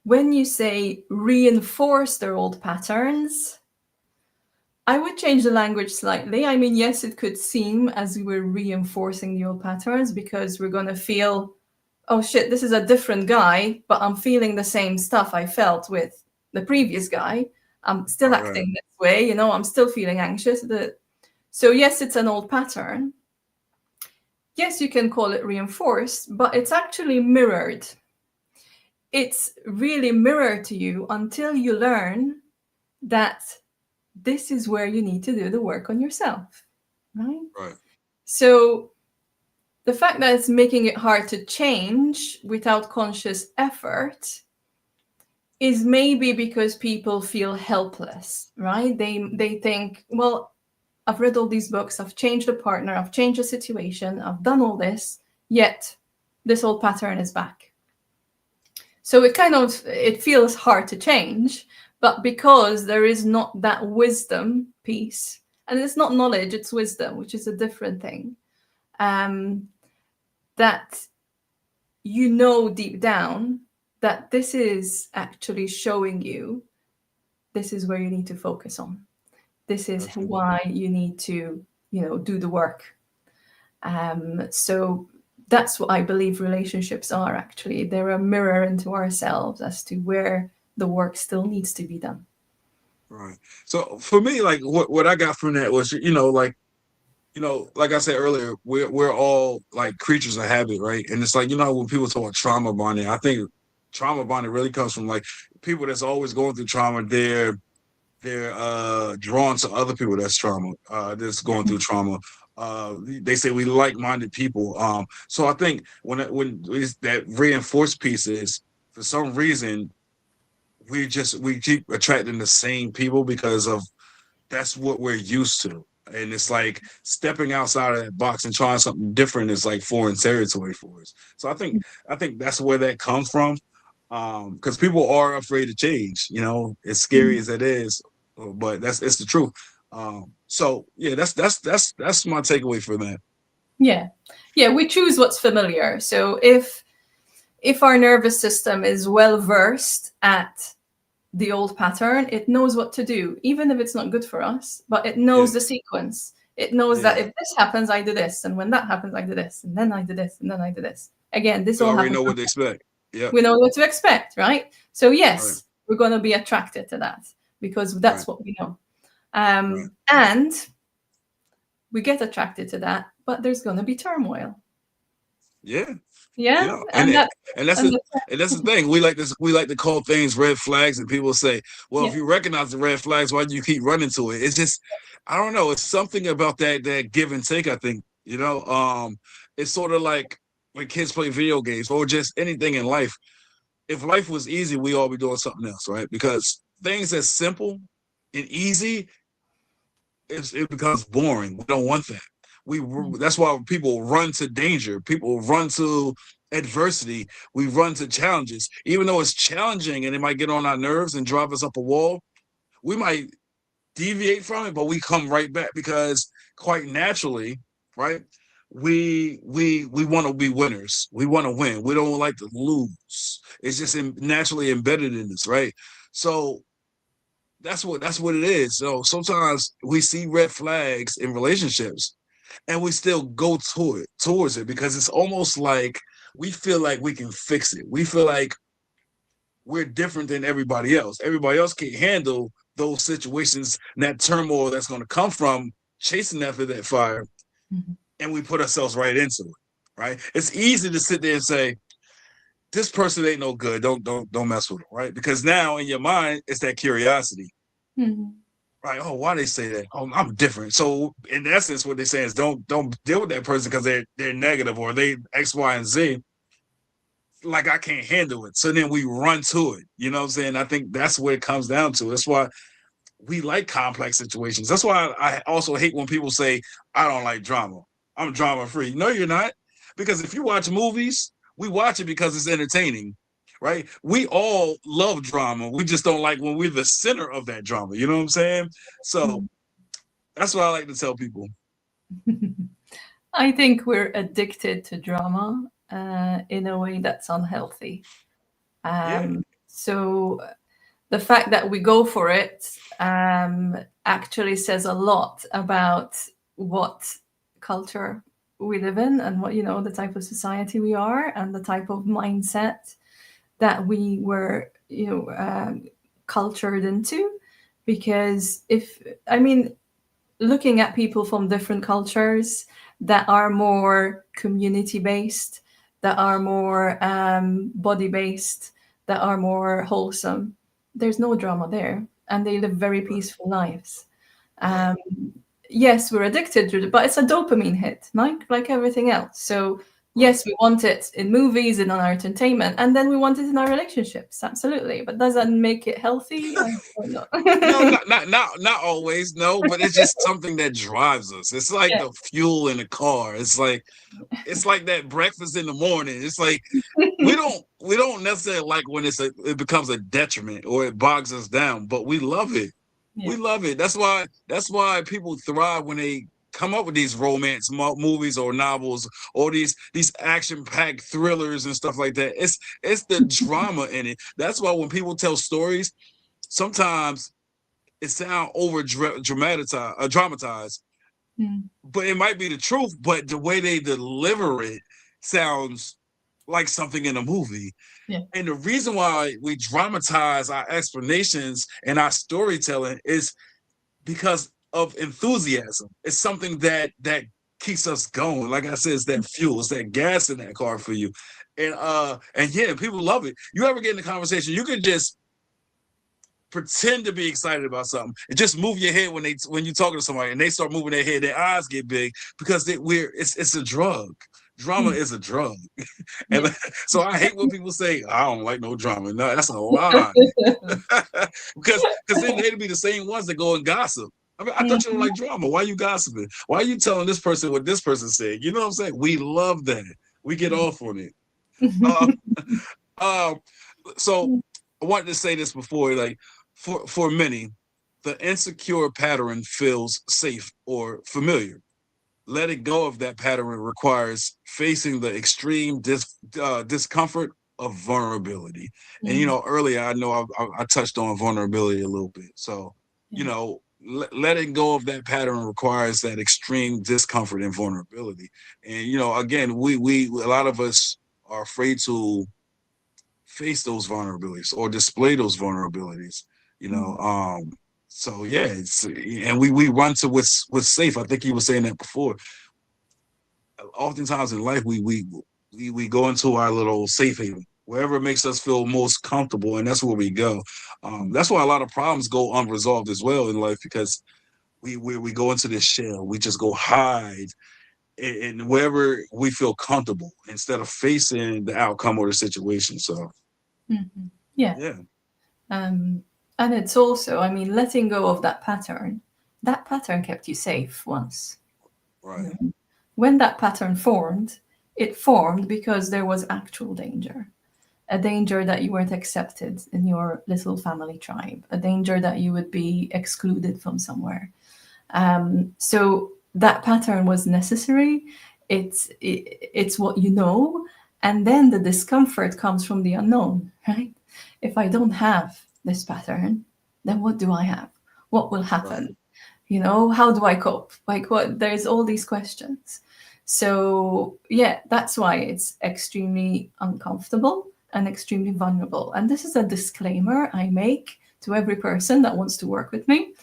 when you say reinforce their old patterns, I would change the language slightly. I mean, yes, it could seem as we were reinforcing the old patterns because we're going to feel, oh shit, this is a different guy, but I'm feeling the same stuff I felt with the previous guy. I'm still acting this way, I'm still feeling anxious. So yes, it's an old pattern. Yes, you can call it reinforced, but it's actually mirrored. It's really mirrored to you until you learn that this is where you need to do the work on yourself, right? Right. So the fact that it's making it hard to change without conscious effort is maybe because people feel helpless, right? They think, well, I've read all these books, I've changed a partner, I've changed a situation, I've done all this, yet this old pattern is back. So it feels hard to change, but because there is not that wisdom piece, and it's not knowledge, it's wisdom, which is a different thing, that deep down that this is actually showing you this is where you need to focus on. This is why you need to, do the work. So that's what I believe relationships are, actually. They're a mirror into ourselves as to where the work still needs to be done. Right. So for me, like what I got from that was, like I said earlier, we're all like creatures of habit, right? And it's like, when people talk about trauma bonding, I think trauma bonding really comes from like people that's always going through trauma. They're drawn to other people that's going through trauma. They say we like-minded people. So I think when that reinforced piece is, for some reason we keep attracting the same people because of that's what we're used to. And it's like stepping outside of that box and trying something different is like foreign territory for us. So I think that's where that comes from. Because people are afraid to change, as scary as it is, but it's the truth. So yeah, that's my takeaway for that. Yeah, we choose what's familiar. So if our nervous system is well versed at the old pattern, it knows what to do, even if it's not good for us, but it knows the sequence. It knows that if this happens, I do this, and when that happens, I do this, and then I do this, and then I do this. Again, this all happens. We know what to expect. Yeah, we know what to expect, right? So yes, we're going to be attracted to that because that's what we know. And we get attracted to that, but there's going to be turmoil. Yeah. And that's the thing. We like to call things red flags, and people say, well, if you recognize the red flags, why do you keep running to it? It's just, I don't know. It's something about that give and take, I think. It's sort of like when kids play video games or just anything in life. If life was easy, we all be doing something else, right? Because things that's simple and easy, it becomes boring. We don't want that. That's why people run to danger. People run to adversity. We run to challenges, even though it's challenging and it might get on our nerves and drive us up a wall. We might deviate from it, but we come right back because quite naturally, right? We want to be winners. We want to win. We don't like to lose. It's just naturally embedded in us, right? So that's what it is. So sometimes we see red flags in relationships and we still go towards it because it's almost like we feel like we can fix it. We feel like we're different than everybody else. Everybody else can't handle those situations and that turmoil that's going to come from chasing after that fire. Mm-hmm. And we put ourselves right into it. Right. It's easy to sit there and say, this person ain't no good. Don't mess with them. Right. Because now in your mind, it's that curiosity. Mm-hmm. Right. Oh, why they say that? Oh, I'm different. So in essence, what they're saying is don't deal with that person because they're negative or they X, Y, and Z. Like I can't handle it. So then we run to it. You know what I'm saying? I think that's what it comes down to. That's why we like complex situations. That's why I also hate when people say, I don't like drama. I'm drama free. No, you're not. Because if you watch movies, we watch it because it's entertaining, right? We all love drama. We just don't like when we're the center of that drama. You know what I'm saying? So that's what I like to tell people. I think we're addicted to drama in a way that's unhealthy. Yeah. So the fact that we go for it actually says a lot about what culture we live in and what, the type of society we are and the type of mindset that we were, cultured into. Because looking at people from different cultures that are more community based, that are more body based, that are more wholesome, there's no drama there, and they live very peaceful lives. Yes, we're addicted to it, but it's a dopamine hit, like everything else. So yes, we want it in movies and on our entertainment, and then we want it in our relationships. Absolutely, but does that make it healthy? I don't know. No, not always. No, but it's just something that drives us. It's like Yeah. the fuel in the car. It's like that breakfast in the morning. It's like we don't necessarily like when it becomes a detriment or it bogs us down, but we love it. Yeah. We love it. That's why people thrive when they come up with these romance movies or novels or these action-packed thrillers and stuff like that. It's the drama in it. That's why when people tell stories, sometimes it sounds over dramatized, but it might be the truth. But the way they deliver it sounds like something in a movie. Yeah. And the reason why we dramatize our explanations and our storytelling is because of enthusiasm. It's something that keeps us going. Like I said, it's that fuel, it's that gas in that car for you. And yeah, people love it. You ever get in a conversation, you can just pretend to be excited about something and just move your head when you're talking to somebody and they start moving their head, their eyes get big because it's a drug. Drama is a drug. And so I hate when people say, I don't like no drama. No, that's a lie. because then they'd be the same ones that go and gossip. I mean, I thought you don't like drama. Why are you gossiping? Why are you telling this person what this person said? You know what I'm saying? We love that. We get off on it. So I wanted to say this before, like for many, the insecure pattern feels safe or familiar. Letting go of that pattern requires facing the extreme discomfort of vulnerability. And earlier I know I touched on vulnerability a little bit. So letting go of that pattern requires that extreme discomfort and vulnerability. And again, we a lot of us are afraid to face those vulnerabilities or display those vulnerabilities. So yeah, and we run to what's safe. I think you were saying that before. Oftentimes in life, we go into our little safe haven, wherever it makes us feel most comfortable, and that's where we go. That's why a lot of problems go unresolved as well in life because we go into this shell. We just go hide in wherever we feel comfortable instead of facing the outcome or the situation. So yeah. And it's also, letting go of that pattern kept you safe once. Right. When that pattern formed, it formed because there was actual danger. A danger that you weren't accepted in your little family tribe, a danger that you would be excluded from somewhere. So that pattern was necessary. It's what you know. And then the discomfort comes from the unknown, right? If I don't have this pattern, then what do I have? What will happen? Right. You know, how do I cope? Like, what? There's all these questions. So yeah, that's why it's extremely uncomfortable and extremely vulnerable. And this is a disclaimer I make to every person that wants to work with me.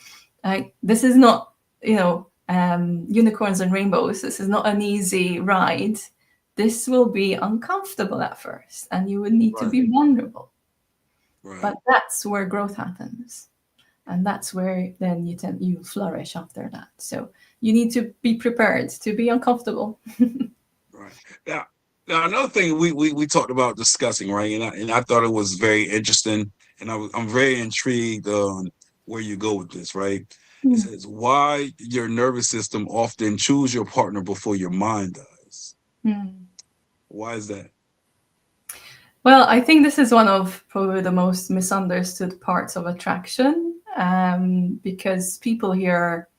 Like, this is not, unicorns and rainbows. This is not an easy ride. This will be uncomfortable at first, and you will need to Right. be vulnerable. Right. But that's where growth happens, and that's where then you flourish after that. So you need to be prepared to be uncomfortable. Right. Now another thing we talked about discussing, right? And I thought it was very interesting, and I'm very intrigued on where you go with this, right? It says why your nervous system often choose your partner before your mind does. Why is that? Well, I think this is one of probably the most misunderstood parts of attraction, because people here,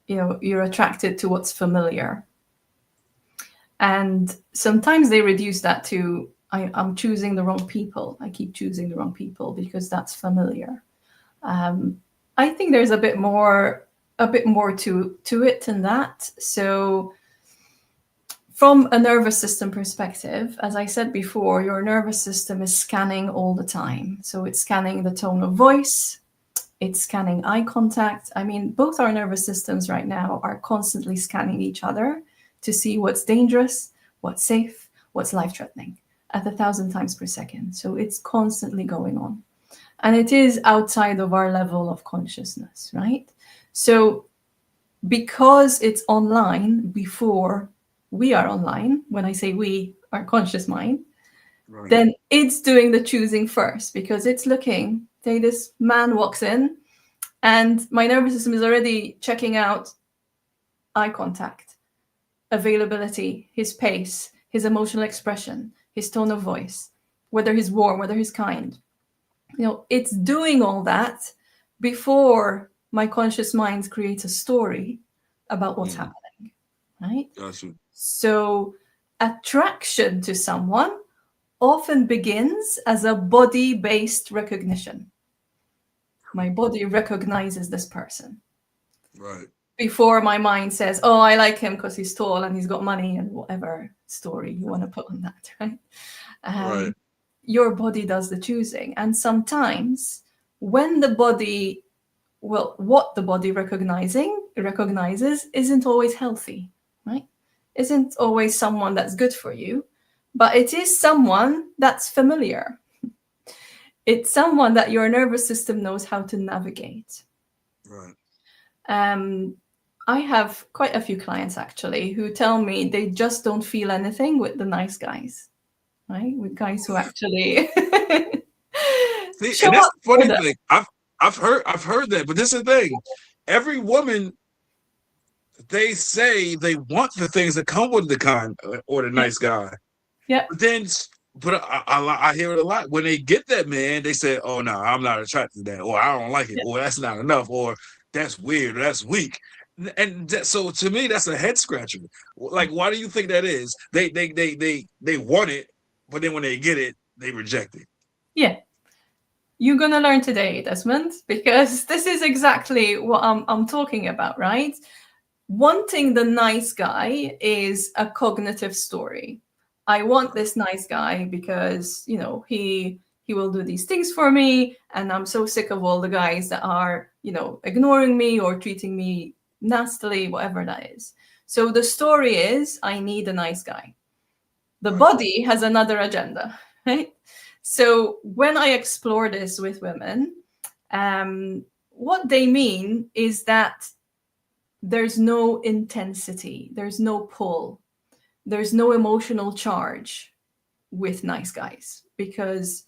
you're attracted to what's familiar. And sometimes they reduce that to, I'm choosing the wrong people. I keep choosing the wrong people because that's familiar. I think there's a bit more to it than that. So from a nervous system perspective, as I said before, your nervous system is scanning all the time. So it's scanning the tone of voice, it's scanning eye contact. I mean, both our nervous systems right now are constantly scanning each other to see what's dangerous, what's safe, what's life-threatening at 1,000 times per second. So it's constantly going on. And it is outside of our level of consciousness, right? So because it's online before we are online, when I say we, our conscious mind, Right. then it's doing the choosing first, because it's looking, say this man walks in and my nervous system is already checking out eye contact, availability, his pace, his emotional expression, his tone of voice, whether he's warm, whether he's kind. It's doing all that before my conscious mind creates a story about what's happening, right? Gotcha. So attraction to someone often begins as a body-based recognition. My body recognizes this person. Right. Before my mind says, oh, I like him because he's tall and he's got money, and whatever story you want to put on that, right? Right. Your body does the choosing. And sometimes when the body, what the body recognizes isn't always healthy, right? Isn't always someone that's good for you, but it is someone that's familiar. It's someone that your nervous system knows how to navigate. Right. I have quite a few clients actually who tell me they just don't feel anything with the nice guys, right? With guys who actually See, show and that's up the funny for them. thing. I've heard that, but this is the thing. Every woman, they say they want the things that come with the kind or the nice guy. Yeah. But I hear it a lot. When they get that man, they say, "Oh no, I'm not attracted to that," or "I don't like it," or "That's not enough," or "That's weird," or "That's weak." And so to me, that's a head scratcher. Like, why do you think that is? They want it, but then when they get it, they reject it. Yeah. You're going to learn today, Desmond, because this is exactly what I'm talking about, right? Wanting the nice guy is a cognitive story. I want this nice guy because, he will do these things for me, and I'm so sick of all the guys that are, ignoring me or treating me nastily, whatever that is. So the story is, I need a nice guy. The body has another agenda, right? So when I explore this with women, what they mean is that there's no intensity, there's no pull, there's no emotional charge with nice guys, because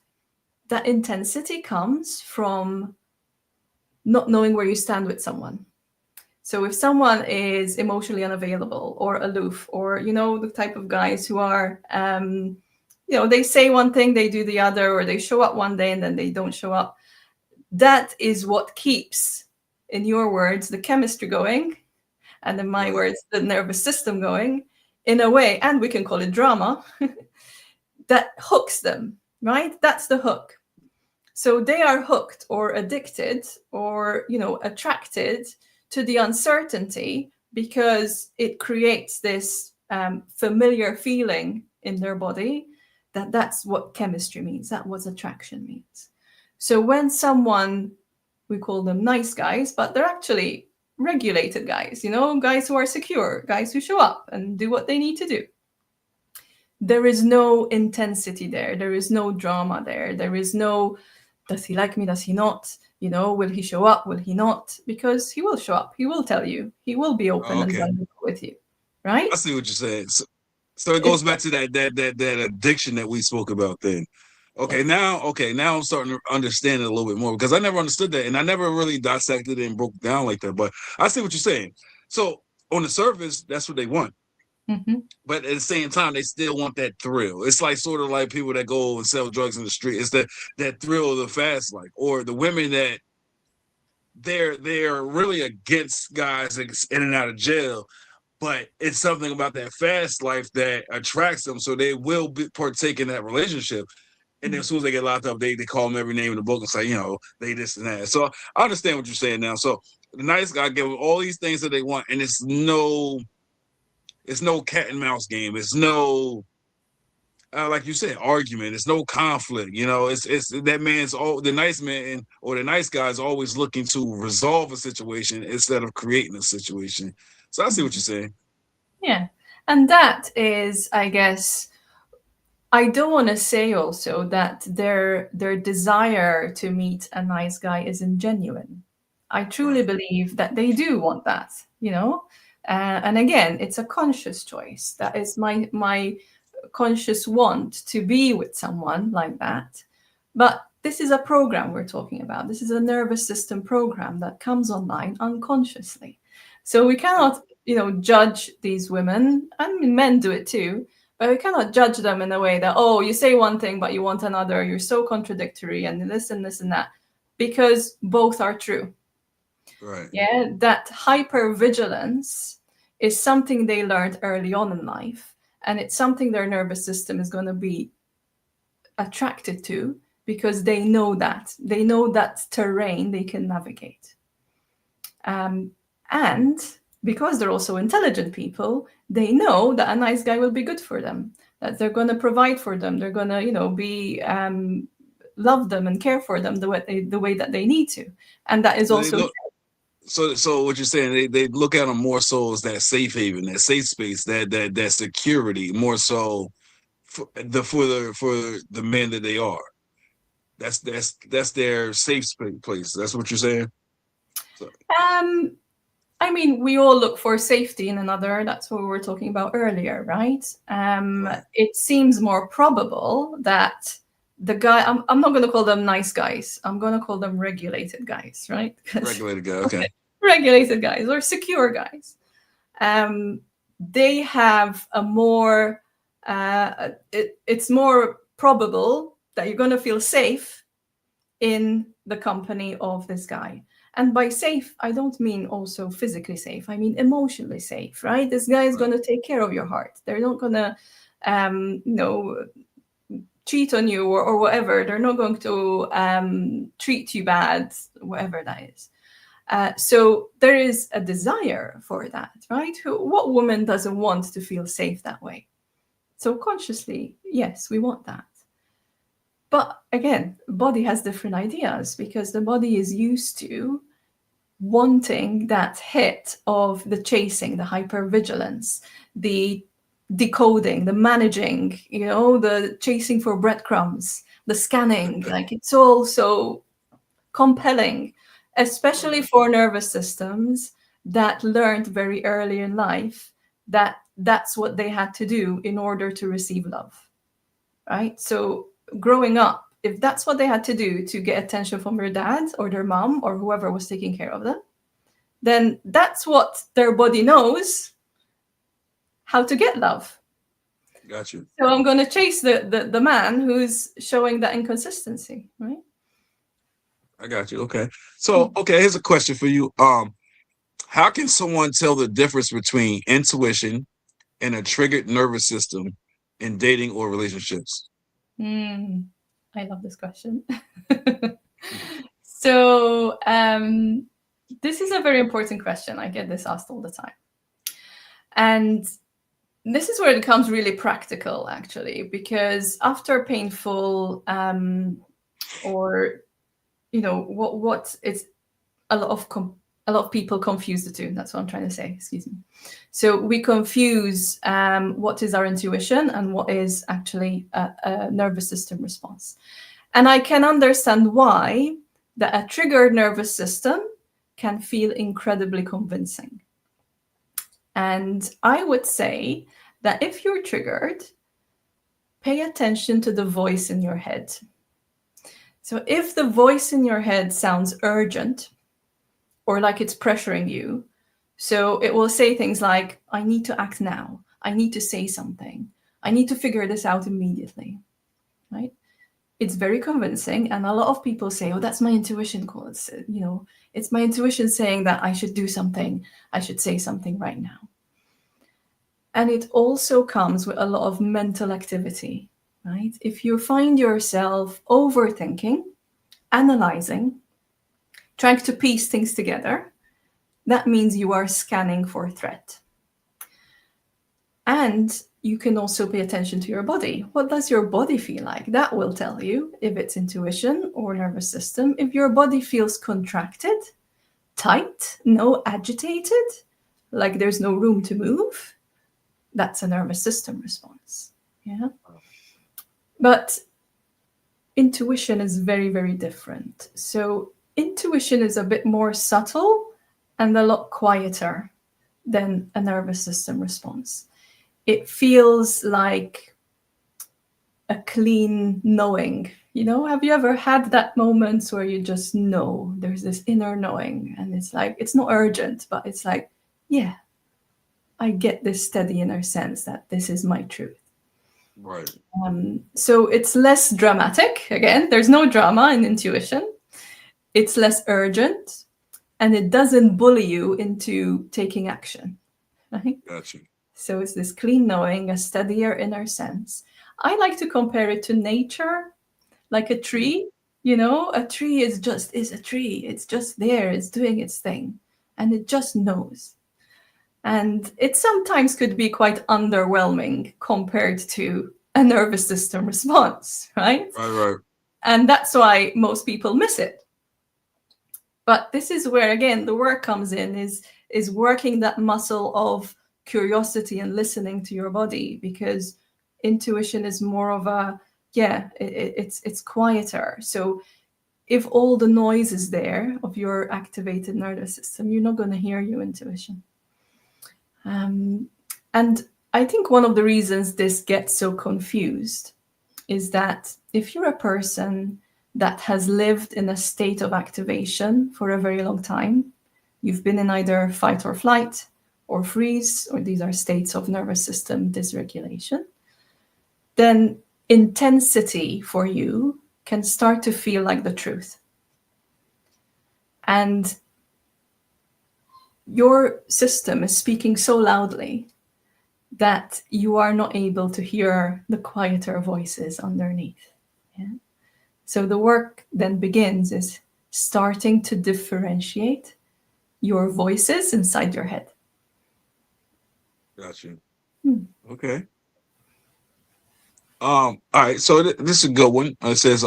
that intensity comes from not knowing where you stand with someone. So if someone is emotionally unavailable or aloof, or, the type of guys who are, they say one thing, they do the other, or they show up one day and then they don't show up, that is what keeps, in your words, the chemistry going, and in my words, the nervous system going, in a way, and we can call it drama, that hooks them, right? That's the hook. So they are hooked or addicted or, attracted to the uncertainty because it creates this familiar feeling in their body. That's what chemistry means. That's what attraction means. So when someone, we call them nice guys, but they're actually regulated guys, guys who are secure, guys who show up and do what they need to do. There is no intensity there. There is no drama there. There is no, does he like me? Does he not? Will he show up? Will he not? Because he will show up. He will tell you. He will be open and vulnerable with you. Right? I see what you're saying. So it goes back to that addiction that we spoke about then. Okay, now I'm starting to understand it a little bit more, because I never understood that, and I never really dissected it and broke down like that. But I see what you're saying. So on the surface, that's what they want. Mm-hmm. But at the same time, they still want that thrill. It's like sort of like people that go and sell drugs in the street. It's that thrill of the fast life, or the women that they're really against guys in and out of jail, but it's something about that fast life that attracts them, so they will partake in that relationship. And then as soon as they get locked up, they call them every name in the book and say, they this and that. So I understand what you're saying now. So the nice guy give them all these things that they want, and it's no cat and mouse game. It's no, like you said, argument. It's no conflict. It's that the nice man or the nice guy is always looking to resolve a situation instead of creating a situation. So I see what you're saying. Yeah. And that is, I guess, I don't want to say also that their desire to meet a nice guy isn't genuine. I truly believe that they do want that, and again, it's a conscious choice. That is my conscious want to be with someone like that. But this is a program we're talking about. This is a nervous system program that comes online unconsciously. So we cannot, judge these women, and men do it too, but we cannot judge them in a way that, oh, you say one thing, but you want another. You're so contradictory and this and this and that, because both are true. Right. Yeah, that hypervigilance is something they learned early on in life, and it's something their nervous system is going to be attracted to, because they know that terrain they can navigate. And because they're also intelligent people, they know that a nice guy will be good for them, that they're going to provide for them, they're going to, be love them and care for them the way that they need to, and that is also. So what you're saying, they look at them more so as that safe haven, that safe space, that security, more so for the men that they are. That's their safe place. That's what you're saying. So. I mean, we all look for safety in another. That's what we were talking about earlier, right? It seems more probable that the guy, I'm not going to call them nice guys. I'm going to call them regulated guys, right? Regulated guys, okay. Regulated guys or secure guys. They have a more, it's more probable that you're going to feel safe in the company of this guy. And by safe, I don't mean also physically safe. I mean emotionally safe, right? This guy is going to take care of your heart. They're not going to, cheat on you or whatever. They're not going to treat you bad, whatever that is. So there is a desire for that, right? What woman doesn't want to feel safe that way? So consciously, yes, we want that. But again, body has different ideas, because the body is used to wanting that hit of the chasing, the hypervigilance, the decoding, the managing, the chasing for breadcrumbs, the scanning. Like, it's all so compelling, especially for nervous systems that learned very early in life that that's what they had to do in order to receive love, right? So growing up, if that's what they had to do to get attention from their dad or their mom or whoever was taking care of them, then that's what their body knows how to get love. Got you. So I'm going to chase the man who's showing that inconsistency, right? I got you. Okay. So, here's a question for you. How can someone tell the difference between intuition and a triggered nervous system in dating or relationships? I love this question. So this is a very important question. I get this asked all the time. And this is where it becomes really practical, actually, because after painful or, you know, what it's a lot of people confuse the two. That's what I'm trying to say. Excuse me. So we confuse what is our intuition and what is actually a nervous system response. And I can understand why a triggered nervous system can feel incredibly convincing. And I would say that if you're triggered, pay attention to the voice in your head. So if the voice in your head sounds urgent or like it's pressuring you, so it will say things like, I need to act now. I need to say something. I need to figure this out immediately, right? It's very convincing. And a lot of people say, oh, that's my intuition call. It's, you know, it's my intuition saying that I should do something. I should say something right now. And it also comes with a lot of mental activity, right? If you find yourself overthinking, analyzing, trying to piece things together, that means you are scanning for threat. And you can also pay attention to your body. What does your body feel like? That will tell you if it's intuition or nervous system. If your body feels contracted, tight, no agitated, like there's no room to move, that's a nervous system response. Yeah. But intuition is very, very different. So intuition is a bit more subtle and a lot quieter than a nervous system response. It feels like a clean knowing. You know, have you ever had that moments where you just know, there's this inner knowing, and it's like, it's not urgent, but it's like, yeah, I get this steady inner sense that this is my truth. Right. So it's less dramatic. Again, there's no drama in intuition. It's less urgent, and it doesn't bully you into taking action. Right? Gotcha. So it's this clean knowing, a steadier inner sense. I like to compare it to nature, like a tree. You know, a tree is a tree. It's just there. It's doing its thing, and it just knows. And it sometimes could be quite underwhelming compared to a nervous system response, right? Right. And that's why most people miss it. But this is where, again, the work comes in, is working that muscle of curiosity and listening to your body, because intuition is more of a, it's quieter. So if all the noise is there of your activated nervous system, you're not going to hear your intuition. And I think one of the reasons this gets so confused is that if you're a person that has lived in a state of activation for a very long time, you've been in either fight or flight or freeze, or these are states of nervous system dysregulation, then intensity for you can start to feel like the truth. And your system is speaking so loudly that you are not able to hear the quieter voices underneath. Yeah? So the work then begins is starting to differentiate your voices inside your head. Gotcha. Okay. All right. So this is a good one. It says,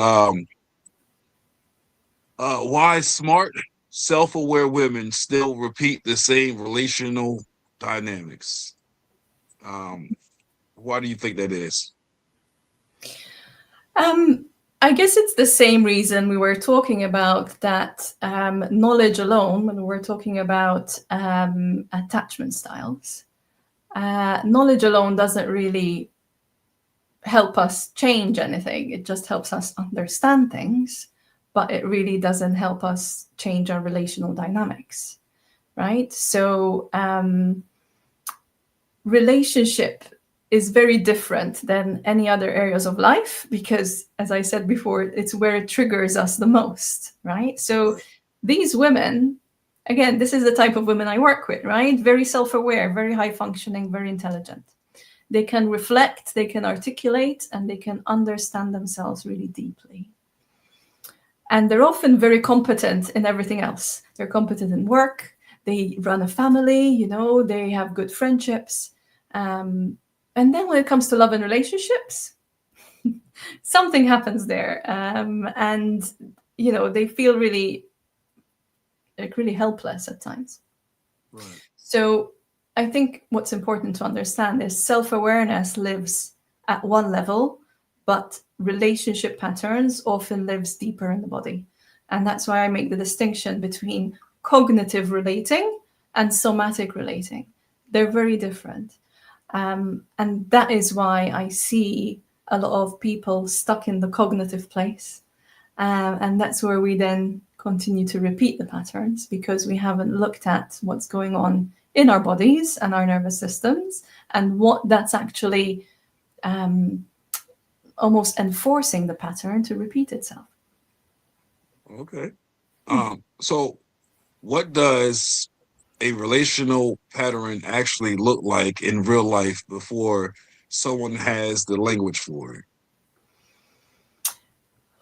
why smart, self-aware women still repeat the same relational dynamics? Why do you think that is? I guess it's the same reason we were talking about that knowledge alone when we were talking about attachment styles. Knowledge alone doesn't really help us change anything. It just helps us understand things, but it really doesn't help us change our relational dynamics, right? So relationship is very different than any other areas of life because, as I said before, it's where it triggers us the most, right? So these women, again, this is the type of women I work with, right? Very self-aware, very high functioning, very intelligent. they can reflect, they can articulate, and they can understand themselves really deeply. And they're often very competent in everything else. They're competent in work, they run a family, you know, they have good friendships. And then when it comes to love and relationships, something happens there. And, you know, they feel really helpless at times. Right. So I think what's important to understand is self-awareness lives at one level, but relationship patterns often lives deeper in the body. And that's why I make the distinction between cognitive relating and somatic relating. They're very different. And that is why I see a lot of people stuck in the cognitive place. And that's where we then continue to repeat the patterns, because we haven't looked at what's going on in our bodies and our nervous systems and what that's actually almost enforcing the pattern to repeat itself. Okay. So what does a relational pattern actually look like in real life before someone has the language for it?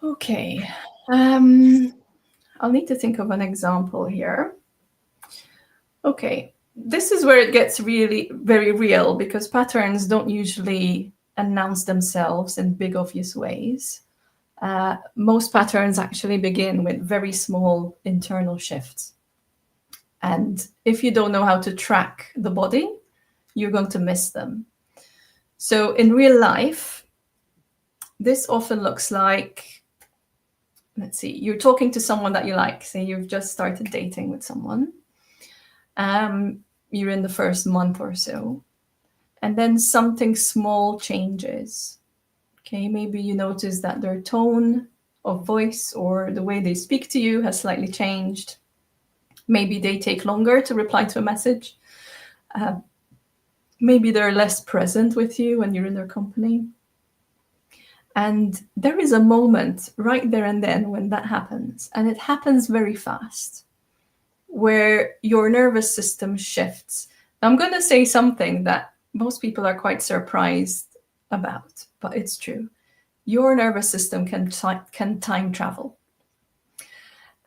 Okay. I'll need to think of an example here. Okay. This is where it gets really very real, because patterns don't usually announce themselves in big, obvious ways. Most patterns actually begin with very small internal shifts. And if you don't know how to track the body, you're going to miss them. So in real life, this often looks like, let's see, you're talking to someone that you like. Say you've just started dating with someone. You're in the first month or so. And then something small changes. Okay, maybe you notice that their tone of voice or the way they speak to you has slightly changed. Maybe they take longer to reply to a message. Maybe they're less present with you when you're in their company. And there is a moment right there and then when that happens, and it happens very fast, where your nervous system shifts. I'm going to say something that most people are quite surprised about, but it's true. Your nervous system can time travel.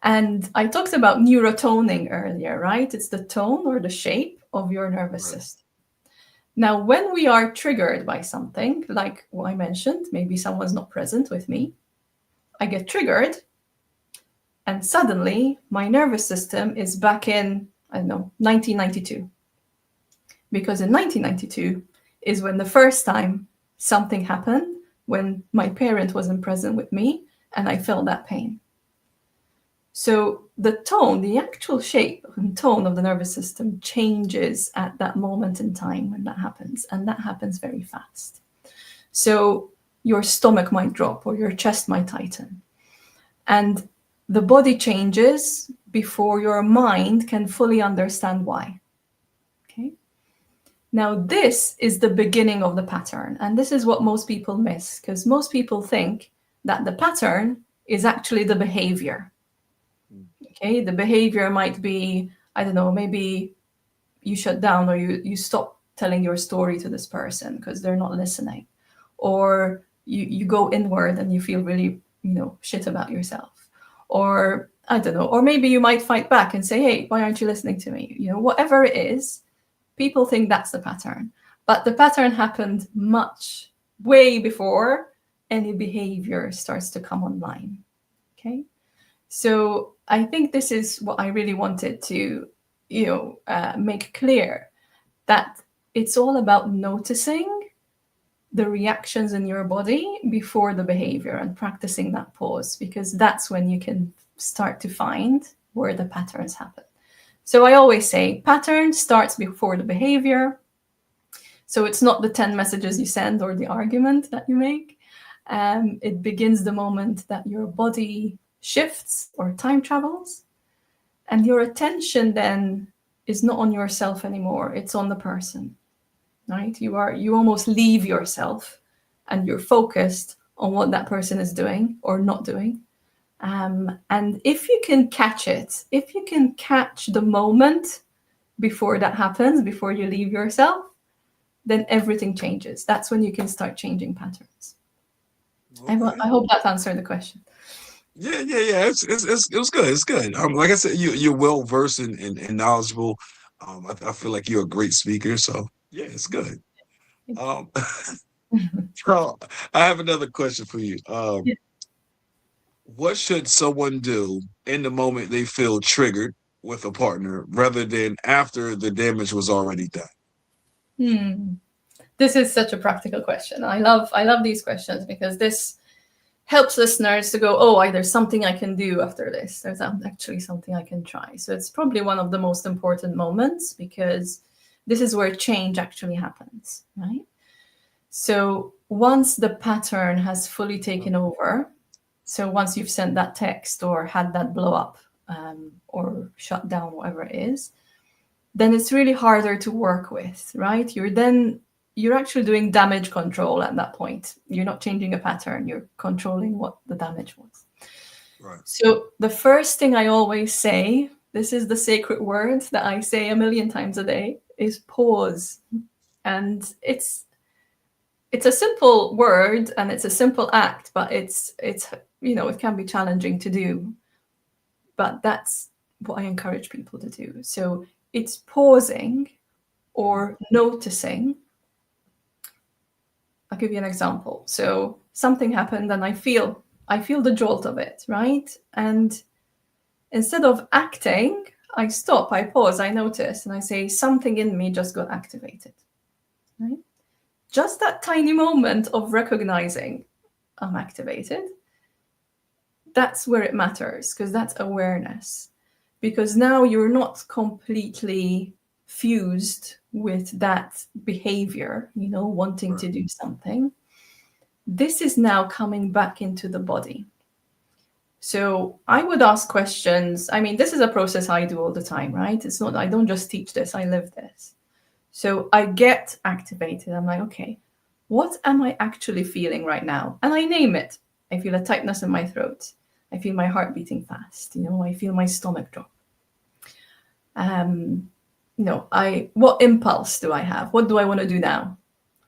And I talked about neurotoning earlier, right? It's the tone or the shape of your nervous system. Now, when we are triggered by something, like what I mentioned, maybe someone's not present with me, I get triggered, and suddenly my nervous system is back in, 1992. Because in 1992 is when the first time something happened, when my parent wasn't present with me, and I felt that pain. So the tone, the actual shape and tone of the nervous system changes at that moment in time when that happens, and that happens very fast. So your stomach might drop or your chest might tighten. And the body changes before your mind can fully understand why. Okay. Now, this is the beginning of the pattern. And this is what most people miss, because most people think that the pattern is actually the behavior. Okay, the behavior might be, I don't know, maybe you shut down or you stop telling your story to this person because they're not listening. Or you go inward and you feel really, shit about yourself. Or, I don't know, or maybe you might fight back and say, hey, why aren't you listening to me? Whatever it is, people think that's the pattern. But the pattern happened way before any behavior starts to come online. Okay? So I think this is what I really wanted to, make clear, that it's all about noticing the reactions in your body before the behavior and practicing that pause, because that's when you can start to find where the patterns happen. So I always say pattern starts before the behavior. So it's not the 10 messages you send or the argument that you make. It begins the moment that your body shifts or time travels, and your attention then is not on yourself anymore, it's on the person, right? You almost leave yourself and you're focused on what that person is doing or not doing. And if you can catch it, if you can catch the moment before that happens, before you leave yourself, then everything changes. That's when you can start changing patterns. Okay. I hope that answered the question. Yeah. It was good. It's good. Like I said, you're well versed and knowledgeable. I feel like you're a great speaker. So yeah, it's good. Um, so I have another question for you. Yeah. What should someone do in the moment they feel triggered with a partner rather than after the damage was already done? This is such a practical question. I love these questions because this helps listeners to go, oh, there's something I can do after this. There's actually something I can try. So it's probably one of the most important moments because this is where change actually happens, right? So once the pattern has fully taken over, so once you've sent that text or had that blow up or shut down, whatever it is, then it's really harder to work with, right? You're actually doing damage control at that point. You're not changing a pattern, you're controlling what the damage was. Right. So the first thing I always say, this is the sacred word that I say 1,000,000 times a day, is pause. And it's a simple word and it's a simple act, but it's it can be challenging to do. But that's what I encourage people to do. So it's pausing or noticing. I'll give you an example. So something happened and I feel the jolt of it, right? And instead of acting, I stop, I pause, I notice, and I say, something in me just got activated, right? Just that tiny moment of recognizing I'm activated, that's where it matters, because that's awareness. Because now you're not completely fused with that behavior, wanting to do something. This is now coming back into the body. So I would ask questions. I mean, this is a process I do all the time, right? It's not, I don't just teach this, I live this. So I get activated. I'm like, okay, what am I actually feeling right now? And I name it. I feel a tightness in my throat. I feel my heart beating fast. I feel my stomach drop. What impulse do I have? What do I want to do now?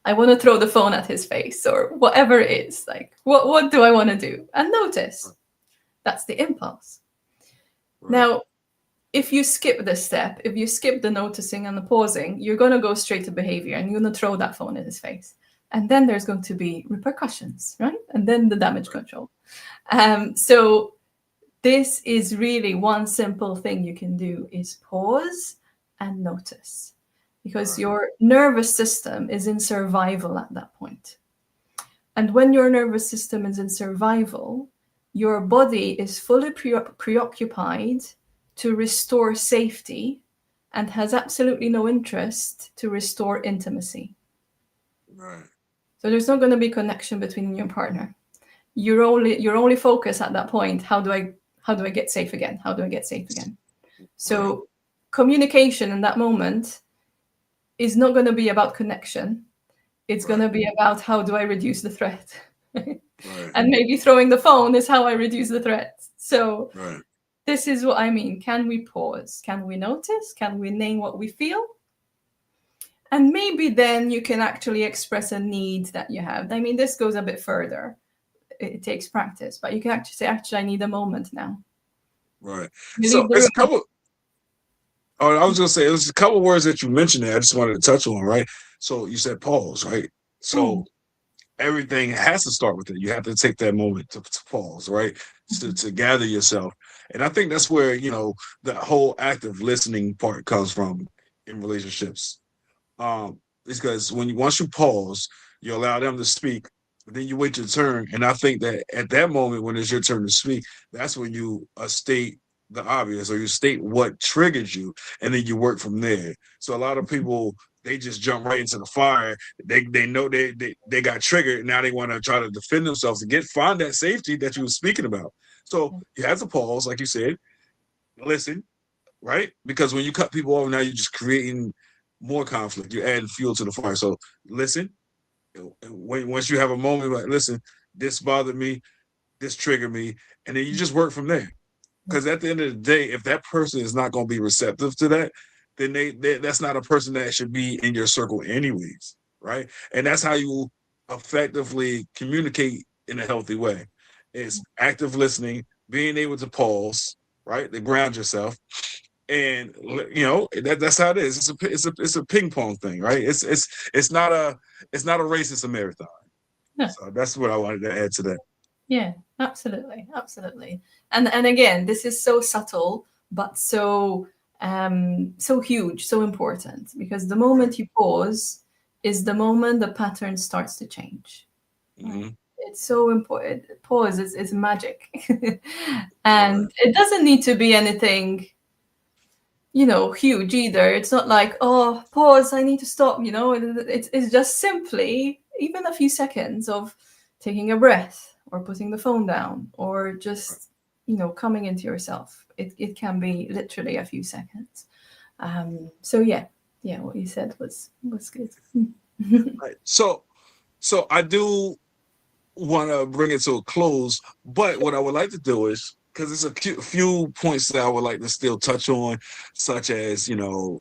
I want to throw the phone at his face or whatever it is. Like, what do I want to do? And notice. That's the impulse. Right. Now, if you skip this step, if you skip the noticing and the pausing, you're going to go straight to behavior and you're going to throw that phone at his face. And then there's going to be repercussions, right? And then the damage control. So this is really one simple thing you can do is pause and notice, because your nervous system is in survival at that point. And when your nervous system is in survival, your body is fully preoccupied to restore safety and has absolutely no interest to restore intimacy. Right. So there's not going to be connection between you and your partner. Your only focus at that point, how do I get safe again? How do I get safe again? So communication in that moment is not going to be about connection. It's going to be about how do I reduce the threat? And maybe throwing the phone is how I reduce the threat. So this is what I mean. Can we pause? Can we notice? Can we name what we feel? And maybe then you can actually express a need that you have. I mean, this goes a bit further. It takes practice, but you can actually say, I need a moment now. Right. So it's a couple. Oh, I was going to say, there's a couple words that you mentioned there. I just wanted to touch on, right? So you said pause, right? So everything has to start with it. You have to take that moment to pause, right? To gather yourself. And I think that's where, the whole active listening part comes from in relationships. Because once you pause, you allow them to speak, then you wait your turn. And I think that at that moment, when it's your turn to speak, that's when you state the obvious, or you state what triggered you, and then you work from there. So a lot of people, they just jump right into the fire. They know they got triggered. Now they want to try to defend themselves to find that safety that you were speaking about. So you have to pause, like you said, listen, right? Because when you cut people off, now you're just creating more conflict. You're adding fuel to the fire. So listen. Once you have a moment, like, listen, this bothered me, this triggered me, and then you just work from there. Because at the end of the day, if that person is not going to be receptive to that, then that's not a person that should be in your circle anyways. right? And that's how you effectively communicate in a healthy way. Is active listening, being able to pause, right? To ground yourself, and that's how it is. It's a ping pong thing, right? It's not a race. It's a marathon. Yeah. So that's what I wanted to add to that. Yeah, absolutely, absolutely. And again, this is so subtle, but so huge, so important, because the moment you pause is the moment the pattern starts to change. Mm-hmm. It's so important. Pause is magic. And it doesn't need to be anything, huge either. It's not like, oh, pause, I need to stop, it's just simply even a few seconds of taking a breath or putting the phone down or just, coming into yourself. It can be literally a few seconds. So yeah, what you said was good. Right. So I do want to bring it to a close, but what I would like to do is, because there's a few points that I would like to still touch on, such as the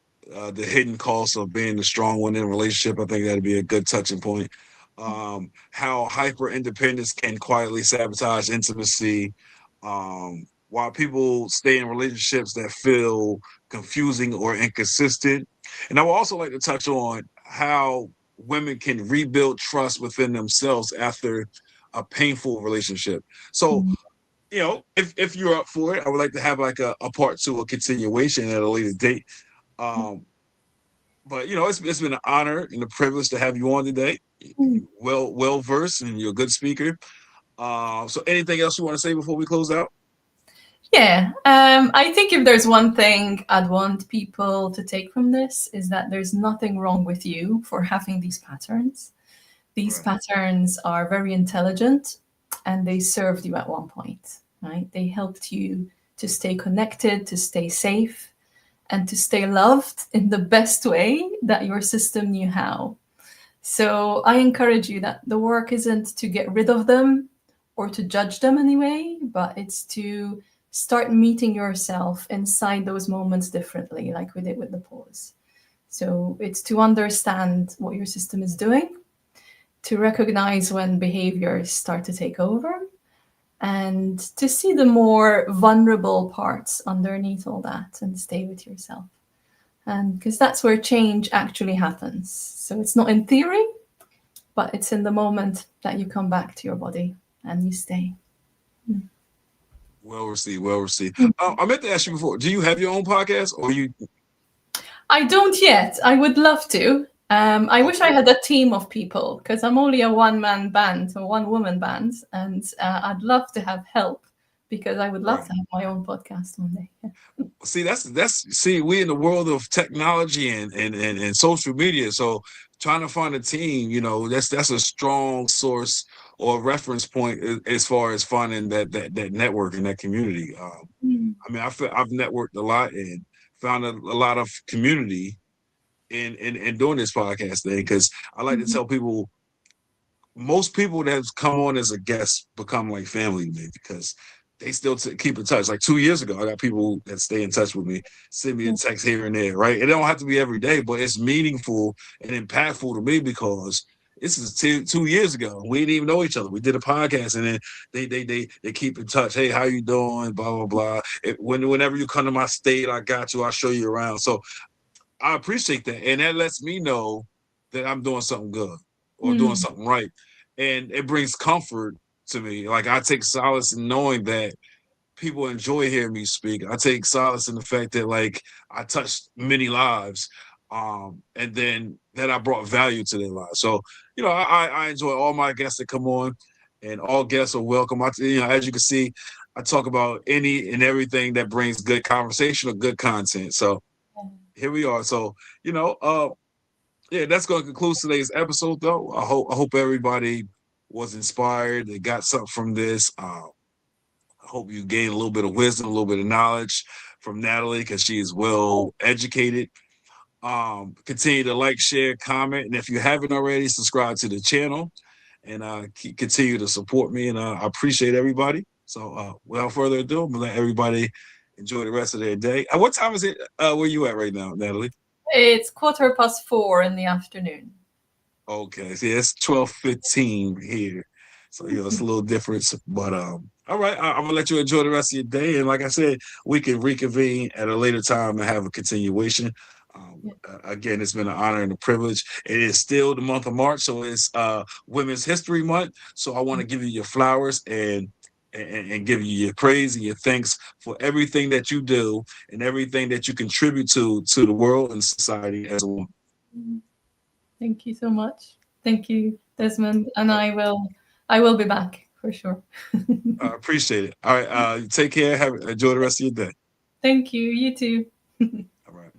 hidden cost of being the strong one in a relationship. I think that'd be a good touching point. How hyper independence can quietly sabotage intimacy. While people stay in relationships that feel confusing or inconsistent. And I would also like to touch on how women can rebuild trust within themselves after a painful relationship. So, if you're up for it, I would like to have like a part two, a continuation at a later date. But it's been an honor and a privilege to have you on today. Well versed, and you're a good speaker. So anything else you want to say before we close out? Yeah, I think if there's one thing I'd want people to take from this is that there's nothing wrong with you for having these patterns. These patterns are very intelligent and they served you at one point, right? They helped you to stay connected, to stay safe, and to stay loved in the best way that your system knew how. So I encourage you that the work isn't to get rid of them or to judge them anyway, but it's to start meeting yourself inside those moments differently, like we did with the pause. So it's to understand what your system is doing, to recognize when behaviors start to take over, and to see the more vulnerable parts underneath all that and stay with yourself. And because that's where change actually happens. So it's not in theory, but it's in the moment that you come back to your body and you stay. Well received. I meant to ask you before, do you have your own podcast, or you? I don't yet. I would love to. I wish I had a team of people, because I'm only a one-man band or one-woman band, and I'd love to have help, because I would love to have my own podcast one day. Yeah. See, we in the world of technology and social media, so trying to find a team, that's a strong source or reference point as far as finding that network and that community. I mean, I've networked a lot and found a lot of community in doing this podcast thing, because I like to tell people, most people that come on as a guest become like family to me, because they still keep in touch. Like 2 years ago, I got people that stay in touch with me, send me a text here and there, right? It don't have to be every day, but it's meaningful and impactful to me, because this is 2 years ago. We didn't even know each other. We did a podcast, and then they keep in touch. Hey, how you doing? Blah, blah, blah. Whenever you come to my state, I got you. I'll show you around. So I appreciate that. And that lets me know that I'm doing something good or doing something right. And it brings comfort to me. Like, I take solace in knowing that people enjoy hearing me speak. I take solace in the fact that, like, I touched many lives, and then that I brought value to their lives. So, I enjoy all my guests that come on, and all guests are welcome. As you can see, I talk about any and everything that brings good conversation or good content. So here we are. So, yeah, that's going to conclude today's episode, though. I hope everybody was inspired. They got something from this. I hope you gain a little bit of wisdom, a little bit of knowledge from Natalie, because she is well educated. Continue to like, share, comment, and if you haven't already, subscribe to the channel, and continue to support me. And I appreciate everybody. So without further ado, I'm gonna let everybody enjoy the rest of their day. What time is it? Where you at right now, Natalie? It's 4:15 in the afternoon. Okay, see, it's 12:15 here, so it's a little difference. But all right, I'm gonna let you enjoy the rest of your day, and like I said, we can reconvene at a later time and have a continuation. Again, it's been an honor and a privilege. It is still the month of March, so it's Women's History Month. So I want to give you your flowers and give you your praise and your thanks for everything that you do and everything that you contribute to the world and society as a woman. Thank you so much. Thank you, Desmond. And I will be back for sure. I appreciate it. All right. Take care. Enjoy the rest of your day. Thank you. You too. All right.